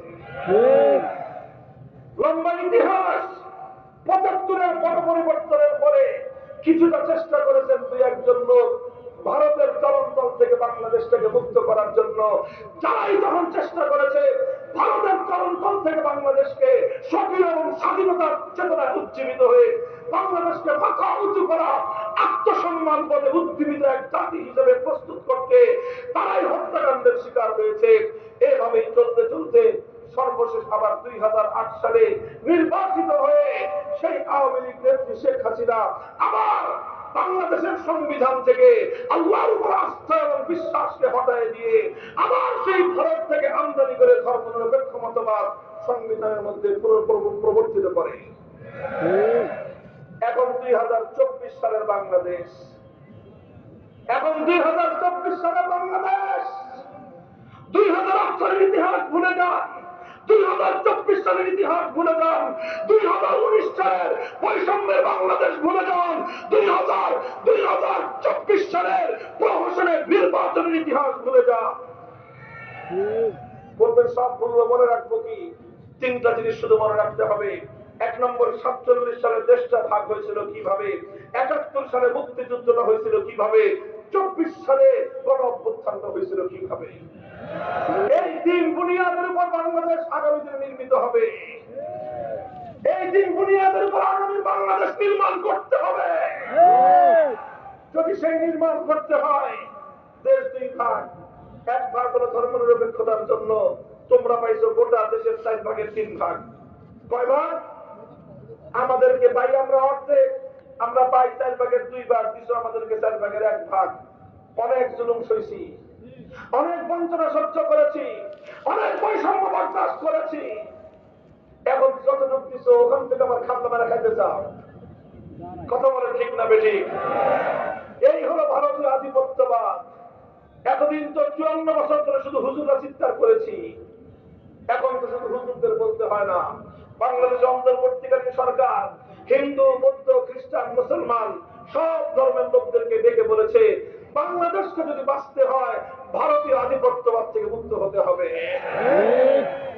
লম্বা ইতিহাস। 75-এর পট পরিবর্তনের পরে কিছুটা চেষ্টা করেছেন 2-1 লোক ভারতের চরণতল থেকে বাংলাদেশটাকে মুক্ত করার জন্য। যারাই যখন চেষ্টা করেছে ভারতের চরণতল থেকে বাংলাদেশকে সক্রিয় এবং স্বাধীনতার চেতনায় উজ্জীবিত হয়ে বাংলাদেশকে মাথা উঁচু করা, আত্মসম্মান পদে উজ্জীবিত এক জাতি হিসেবে প্রস্তুত করতে, তারাই হত্যাকাণ্ডের শিকার হয়েছে। এভাবেই চলতে চলতে সর্বশেষ আবার 2008 সালে নির্বাচিত হয়ে সেই আওয়ামী লীগ নেত্রী শেখ হাসিনা আবার বাংলাদেশের সংবিধান থেকে আল্লাহর উপর আস্থা এবং বিশ্বাসকে হটায় দিয়ে আবার সেই ভারত থেকে আমদানি করে ধর্মনিরপেক্ষ মতবাদ সংবিধানের মধ্যে প্রবর্তিত করে। এখন 2024 সালের বাংলাদেশ, এখন 2024 সালের বাংলাদেশ 2008 সালের ইতিহাস ভুলে যান, 2024 সালের ইতিহাস ভুলে যান, 2019 সালের বৈষম্যের বাংলাদেশ ভুলে যান, 2024 সালের প্রহসনের নির্বাচনের ইতিহাস ভুলে যান। বলবেন সব ভুলবো, মনে রাখবো কি? 3টা জিনিস শুধু মনে রাখতে হবে। 1 নম্বর, 47 সালে দেশটা ভাগ হয়েছিল কিভাবে, 71 সালে মুক্তিযুদ্ধটা হয়েছিল কিভাবে, 24 সালে গণ অভ্যুত্থানটা হয়েছিল কিভাবে। এই 3 বুনিয়াদের উপর বাংলাদেশ আগামী দিনে নির্মিত হবে। এই 3 বুনিয়াদের উপর আগামী বাংলাদেশ নির্মাণ করতে হবে। যদি সেই নির্মাণ করতে হয় দেশ দুই ভাগ, এক ভাগ হলো ধর্মনিরপেক্ষতার জন্য, তোমরা পাইছো গোটা দেশের 4 ভাগের 3 ভাগ। কয় ভাগ? আমাদেরকে পাই আমরা অর্ধেক, আমরা পাই 4 ভাগের 2 ভাগ, দিছো আমাদেরকে 4 ভাগের 1 ভাগ। অনেক জুলুম সইছি, অনেক বঞ্চনা সহ্য করেছি, অনেক বৈষম্য বরদাস্ত করেছি। এখন যতটুকু দিছো ওখান থেকে আমার খাবলা মেরা খাইতে চাও। কথা বলে ঠিক না বেঠিক? এই হলো ভারতীয় আধিপত্যবাদ। এতদিন তো 54 বছর ধরে শুধু হুজুররা চিৎকার করেছি, এখন তো শুধু হুজুরদের বলতে হয় না। বাংলাদেশে অন্তর্বর্তীকালীন সরকার হিন্দু, বৌদ্ধ, খ্রিস্টান, মুসলমান সব ধর্মের লোকদেরকে ডেকে বলেছে, বাংলাদেশকে যদি বাঁচতে হয় ভারতীয় আধিপত্যবাদ থেকে মুক্ত হতে হবে।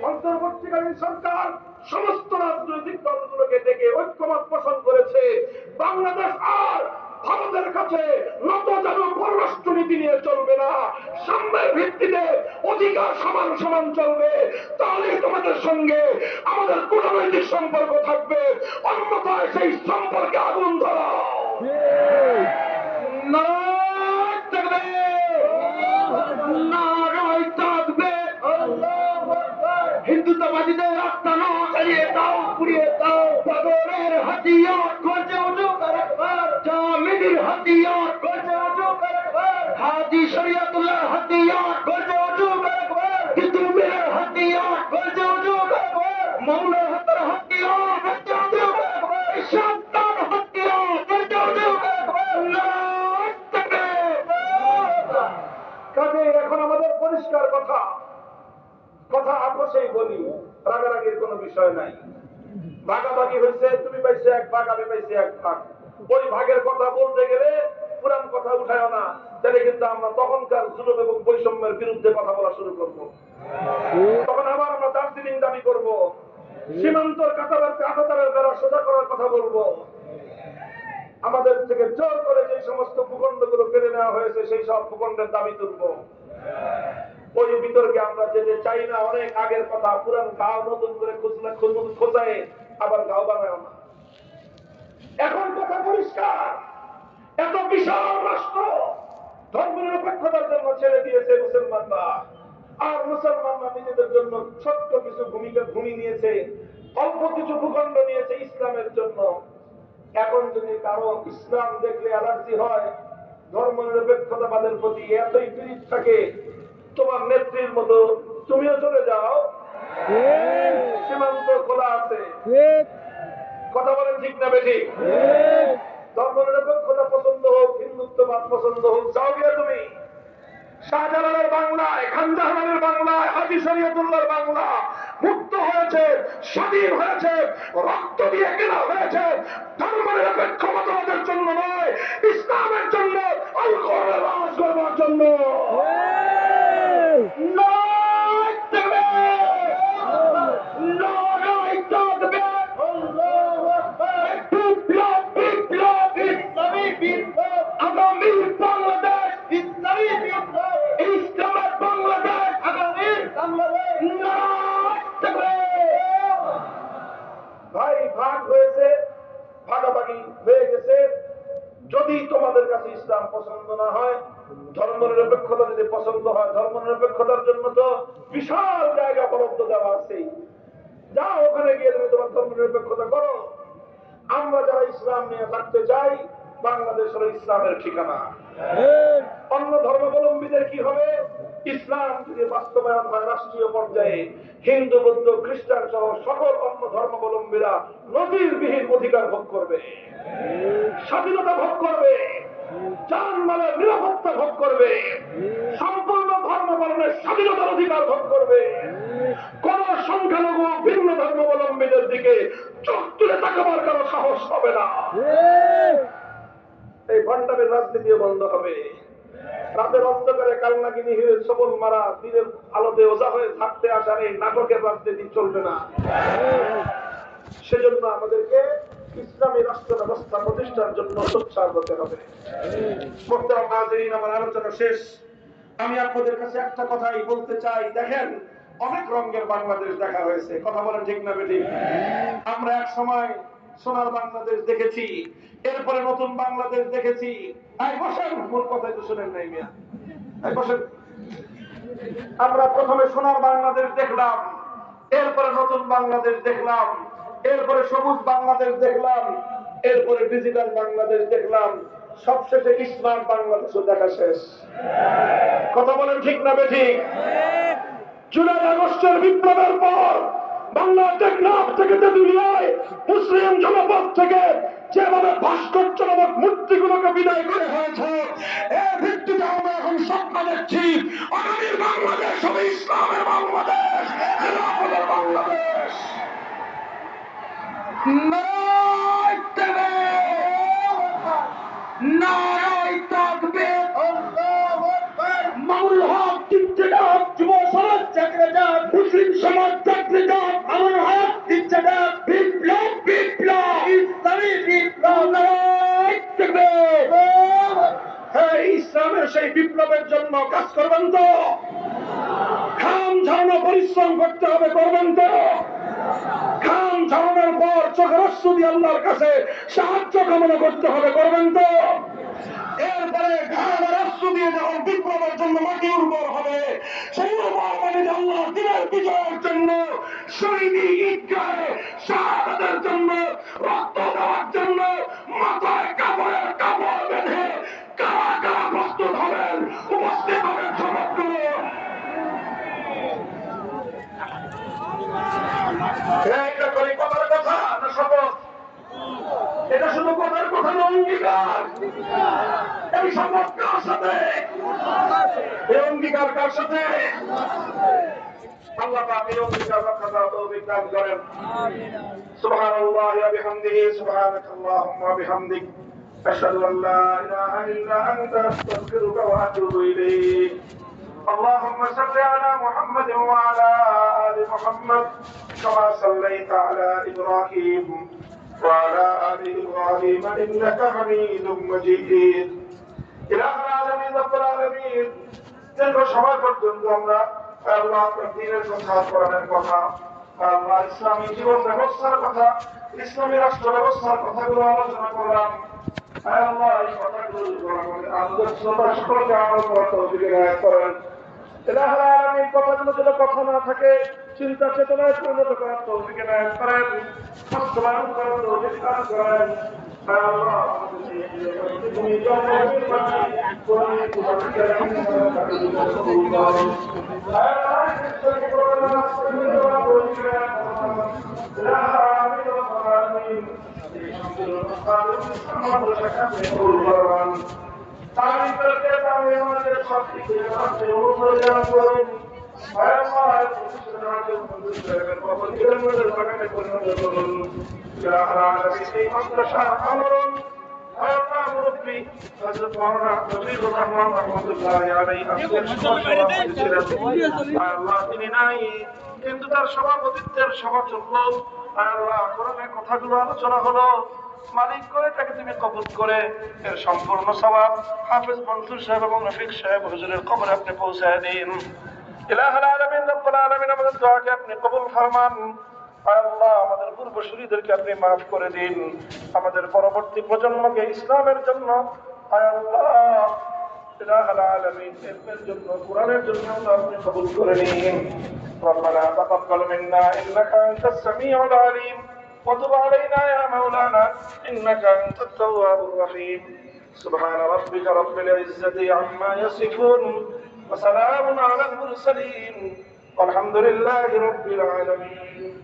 অন্তর্বর্তীকালীন সরকার সমস্ত রাজনৈতিক দলগুলোকে ডেকে ঐক্যমত পোষণ করেছে, বাংলাদেশ আর ভারতের কাছে নতজানু পররাষ্ট্রনীতি নিয়ে চলবে না, সাম্যের ভিত্তিতে অধিকার সমান সমান চলবে। তাহলে তোমাদের সঙ্গে আমাদের কূটনৈতিক সম্পর্ক থাকবে, অন্যথায় সেই সম্পর্কে আগুন ধরা। নারায় তাকবীর, নারায় তাকবীর। হিন্দুত্ববাদীদের আস্তানা জ্বালিয়ে দাও, পুড়িয়ে দাও। পাগলের হাতিয়ার গর্জে উঠুক আরেকবার, জামিনের হাতিয়ার গর্জে উঠুক আরেকবার, হাজী শরিয়তুল্লাহর হাতিয়ার গর্জে উঠুক আরেকবার, তিতুমিরের হাতিয়ার গর্জে উঠুক আরেকবার, মৌলানা হাতের হাতিয়ার গর্জে উঠুক আরেকবার, শান্তার হাতিয়ার গর্জে উঠুক আরেকবার। নারায় তাকবীর। কাজে এখন আমাদের পরিষ্কার কথা, কথা আপোষেই বলি, রাগারাগির কোনো বিষয় নাই। ভাগাভাগি হয়েছে, তুমি পাইছে 1 ভাগ, আমি পাইছি 1 ভাগ। ওই ভাগের কথা বলতে গেলে পুরান কথা উঠায় না, তাহলে কিন্তু আমরা তখনকার জুলুম এবং বৈষম্যের বিরুদ্ধে কথা বলা শুরু করব। তখন আবার আমরা দার্জিলিং দাবি করব, সীমান্তর কাঁটাতারের বেড়া সোজা করার কথা বলবো, আমাদের থেকে জোর করে যে সমস্ত ভূখণ্ডগুলো কেড়ে নেওয়া হয়েছে সেই সব ভূখণ্ডের দাবি তুলব। ওই বিতর্কে আমরা যেতে চাই না। অনেক আগের কথা, পুরান গাঁও নতুন করে খোঁজায় আবার গাঁও বানায় না। এখন কথা পরিষ্কার, এত বিশাল রাষ্ট্র ধর্মনিরপেক্ষতার জন্য ছেড়ে দিয়েছে মুসলমানরা, আর মুসলমানরা নিজেদের জন্য ছোট্ট কিছু ভূমি নিয়েছে, অল্প কিছু ভূখণ্ড নিয়েছে ইসলামের জন্য। এখন যদি কারো ইসলাম দেখলে অ্যালার্জি হয়, ধর্মনিরপেক্ষতাবাদের প্রতি এতই পীড়িত থাকে, তোমার নেত্রীর মতো তুমিও চলে যাও, সীমান্ত খোলা আছে। কথা বলেন ঠিক না বেঠিক? ধর্মনিরপেক্ষতা পছন্দ হোক, হিন্দুত্ববাদ পছন্দ হোক, যাও গিয়ে তুমি। শাহজালালের বাংলায়, খানজাহানের বাংলায়, হাজী শরিয়তুল্লাহর বাংলা মুক্ত হয়েছে, স্বাধীন হয়েছে, রক্ত দিয়ে কেনা হয়েছে। ধর্মনিরপেক্ষ মতবাদের জন্য নয়, ইসলামের জন্য, আল কোরআনের রাজ করবার জন্য। নারায়ে তাকবীর, নারায়ে তাকবীর। আল্লাহু আকবার। বিপ্লব, বিপ্লব, ইসলামী বিপ্লব, আগামী বাংলাদেশ, ইসলামী বিপ্লব, ইসলামের বাংলাদেশ, আগামী বাংলাদেশ। নারায়ে তাকবীর। ভাই ভাগ হয়েছে, ভাগাভাগি হয়ে গেছে। যদি তোমাদের কাছে ইসলাম পছন্দ না হয়, ধর্মনিরপেক্ষতা যদি পছন্দ হয়, ধর্মনিরপেক্ষতার জন্য তো বিশাল জায়গা বরাদ্দ দেওয়া আছে, যাও ওখানে গিয়ে তুমি তোমার ধর্মনিরপেক্ষতা করো। আমরা যারা ইসলাম নিয়ে থাকতে চাই, বাংলাদেশ হলো ইসলামের ঠিকানা। অন্য ধর্মাবলম্বীদের কি হবে? ইসলাম যদি বাস্তবায়ন হয় রাষ্ট্রীয় পর্যায়ে, হিন্দু, বৌদ্ধ, খ্রিস্টান সহ সকল অন্য ধর্মাবলম্বীরা নজিরবিহীন অধিকার ভোগ করবে, স্বাধীনতা ভোগ করবে, জানমালের নিরাপত্তা ভোগ করবে, সম্পূর্ণ ধর্ম পালনের স্বাধীনতার অধিকার ভোগ করবে। কোন সংখ্যালঘু ভিন্ন ধর্মাবলম্বীদের দিকে চোখ তুলে তাকাবার কারো সাহস হবে না। এই ভণ্ডামের রাজনীতি বন্ধ হবে। রাতের অন্ধকারে কালনাগিনী হয়ে সবল মারা, দিনের আলোতে ওজা হয়ে থাকতে আসার এই নাটকের রাজনীতি চলবে না। সেজন্য আমাদেরকে ইসলামী রাষ্ট্র ব্যবস্থা প্রতিষ্ঠার জন্য সোচ্চার হতে হবে। মোহতারাম হাজিরিন, আমার আলোচনা শেষ। আমি আপনাদের কাছে একটা কথাই বলতে চাই, দেখেন অনেক রঙের বাংলাদেশ দেখা হয়েছে, কথা বলেন ঠিক না বেঠিক? আমরা এক সময় সোনার বাংলাদেশ দেখেছি, এরপরে নতুন বাংলাদেশ দেখেছি। তাই বসেন, মূল কথাই তো শুনেন নাই মিয়া। এই বসেন। আমরা প্রথমে সোনার বাংলাদেশ দেখলাম, এরপরে নতুন বাংলাদেশ দেখলাম, এরপরে সবুজ বাংলাদেশ দেখলাম, এরপরে ডিজিটাল বাংলাদেশ দেখলাম, সবশেষে স্মার্ট বাংলাদেশও দেখা শেষ। কথা বলেন ঠিক না বেঠিক? জুলাই আগস্টের বিপ্লবের পর বাংলা টেকনাফ থেকে তেঁতুলিয়ায় মুসলিম জনপদ থেকে যেভাবে ভাস্কর্য নামক মূর্তিগুলোকে বিদায় করে হয়েছে, এর ভিত্তিতে আমরা এখন স্বপ্ন দেখছি আগামীর বাংলাদেশ হবে ইসলামের বাংলাদেশ, খেলাফতের বাংলাদেশ। নারায়ে তাকবীর, নারায়ে তাকবীর, আল্লাহু আকবার। মামুনুল হক জিন্দাবাদ, যুব সমাজ জাতীয়তাবাদ, মুসলিম সমাজ জাতীয়তাবাদ, আমার হক জিন্দাবাদ, বিপ্লব বিপ্লব, ইসলামী বিপ্লব, নারায়ে তাকবীর। হ্যাঁ, ইসলামের সেই বিপ্লবের জন্য কাজ করবেন তো? খাম ঝাড়ানো পরিশ্রম করতে হবে, করবেন তো? খাম ঝাড়ানোর পর চোখের অশ্রু দিয়ে আল্লাহর কাছে সাহায্য কামনা করতে হবে, করবেন তো? এরপরে ঘাড়ের অশ্রু দিয়ে যখন বিপ্লবের জন্য মাটি উর্বর হবে, সেই উর্বর মাটিতে আল্লাহ দিনের বিজয়ের জন্য শহীদি ঈদগাহে শাহাদাতের জন্য রক্ত দেওয়ার জন্য মাথায় কাপড়ের কাপড় বেঁধে কারা কারা প্রস্তুত হবেন, উপস্থিত হবেন সমগ্র। এটা করি কথার কথা না শপথ? এটা শুধু কথার কথা না, অঙ্গীকার। এই শপথ কার সাথে? এই অঙ্গীকার কার সাথে? আল্লাহ পাক এই অঙ্গীকার রক্ষা করার তৌফিক দান করেন। সুবহানাল্লাহি ওয়া বিহামদিহি, সুবহানাকাল্লাহুম্মা ওয়া বিহামদিক, আশহাদু আল লা ইলাহা ইল্লা আনতা, আস্তাগফিরুকা ওয়া আতুবু ইলাইক। اللهم صل على محمد وعلى آل محمد كما صليت على إبراهيم وعلى آل إبراهيم إنك حميد مجيد। إله العالمين رب العالمين দীর্ঘ সময় পর্যন্ত আমরা আল্লাহ আপনার দ্বীনের কথা, কোরআনের কথা, আল্লাহ ইসলামী জীবন ব্যবস্থার কথা, ইসলামী রাষ্ট্র ব্যবস্থার কথাগুলো আলোচনা করলাম। আল্লাহ এই কথাগুলো আমাদের আলোচনা সকলকে আমল করার তৌফিক এনায়েত করেন। ইলাহুল আলামিন কথাগুলো যেন কথা না থাকে, চিন্তা চেতনায় পরিণত করার তৌফিক এনায়েত করেন, বাস্তবায়ন করার তৌফিক দান করেন। আল্লাহ তুমি জন্মভূমি তামিল করতে তামিল আমাদের সব কিছু অনুসরণ করুন। তিনি নাই, কিন্তু তার সভাপতিত্বের সভা চললো। আল্লাহ কোরআনের কথাগুলো আলোচনা হলো, মালিক করে তাকে তুমি কবুল করে এর সম্পূর্ণ সওয়াব হাফেজ মনসুর সাহেব এবং রফিক সাহেব হুজুরের কবরে আপনি পৌঁছায় দিন। ইলাহুল আলামিন রব্বুল আলামিন আমাদের দোয়াকে আপনি কবুল ফরমান। আল্লাহ আমাদের পূর্বসূরীদেরকে আপনি মাফ করে দিন, আমাদের পরবর্তী প্রজন্মকে ইসলামের জন্য আল্লাহ ইলাহুল আলামিন এর জন্য, কোরআনের জন্য আপনি কবুল করে নিন। রব্বানা তাকাব্বাল মিন্না ইন্নাকা আনতাস সামিউল আলিম وتب علينا يا مولانا إنك أنت التواب الرحيم. سبحان ربك رب العزة عما يصفون وسلام على المرسلين والحمد لله رب العالمين.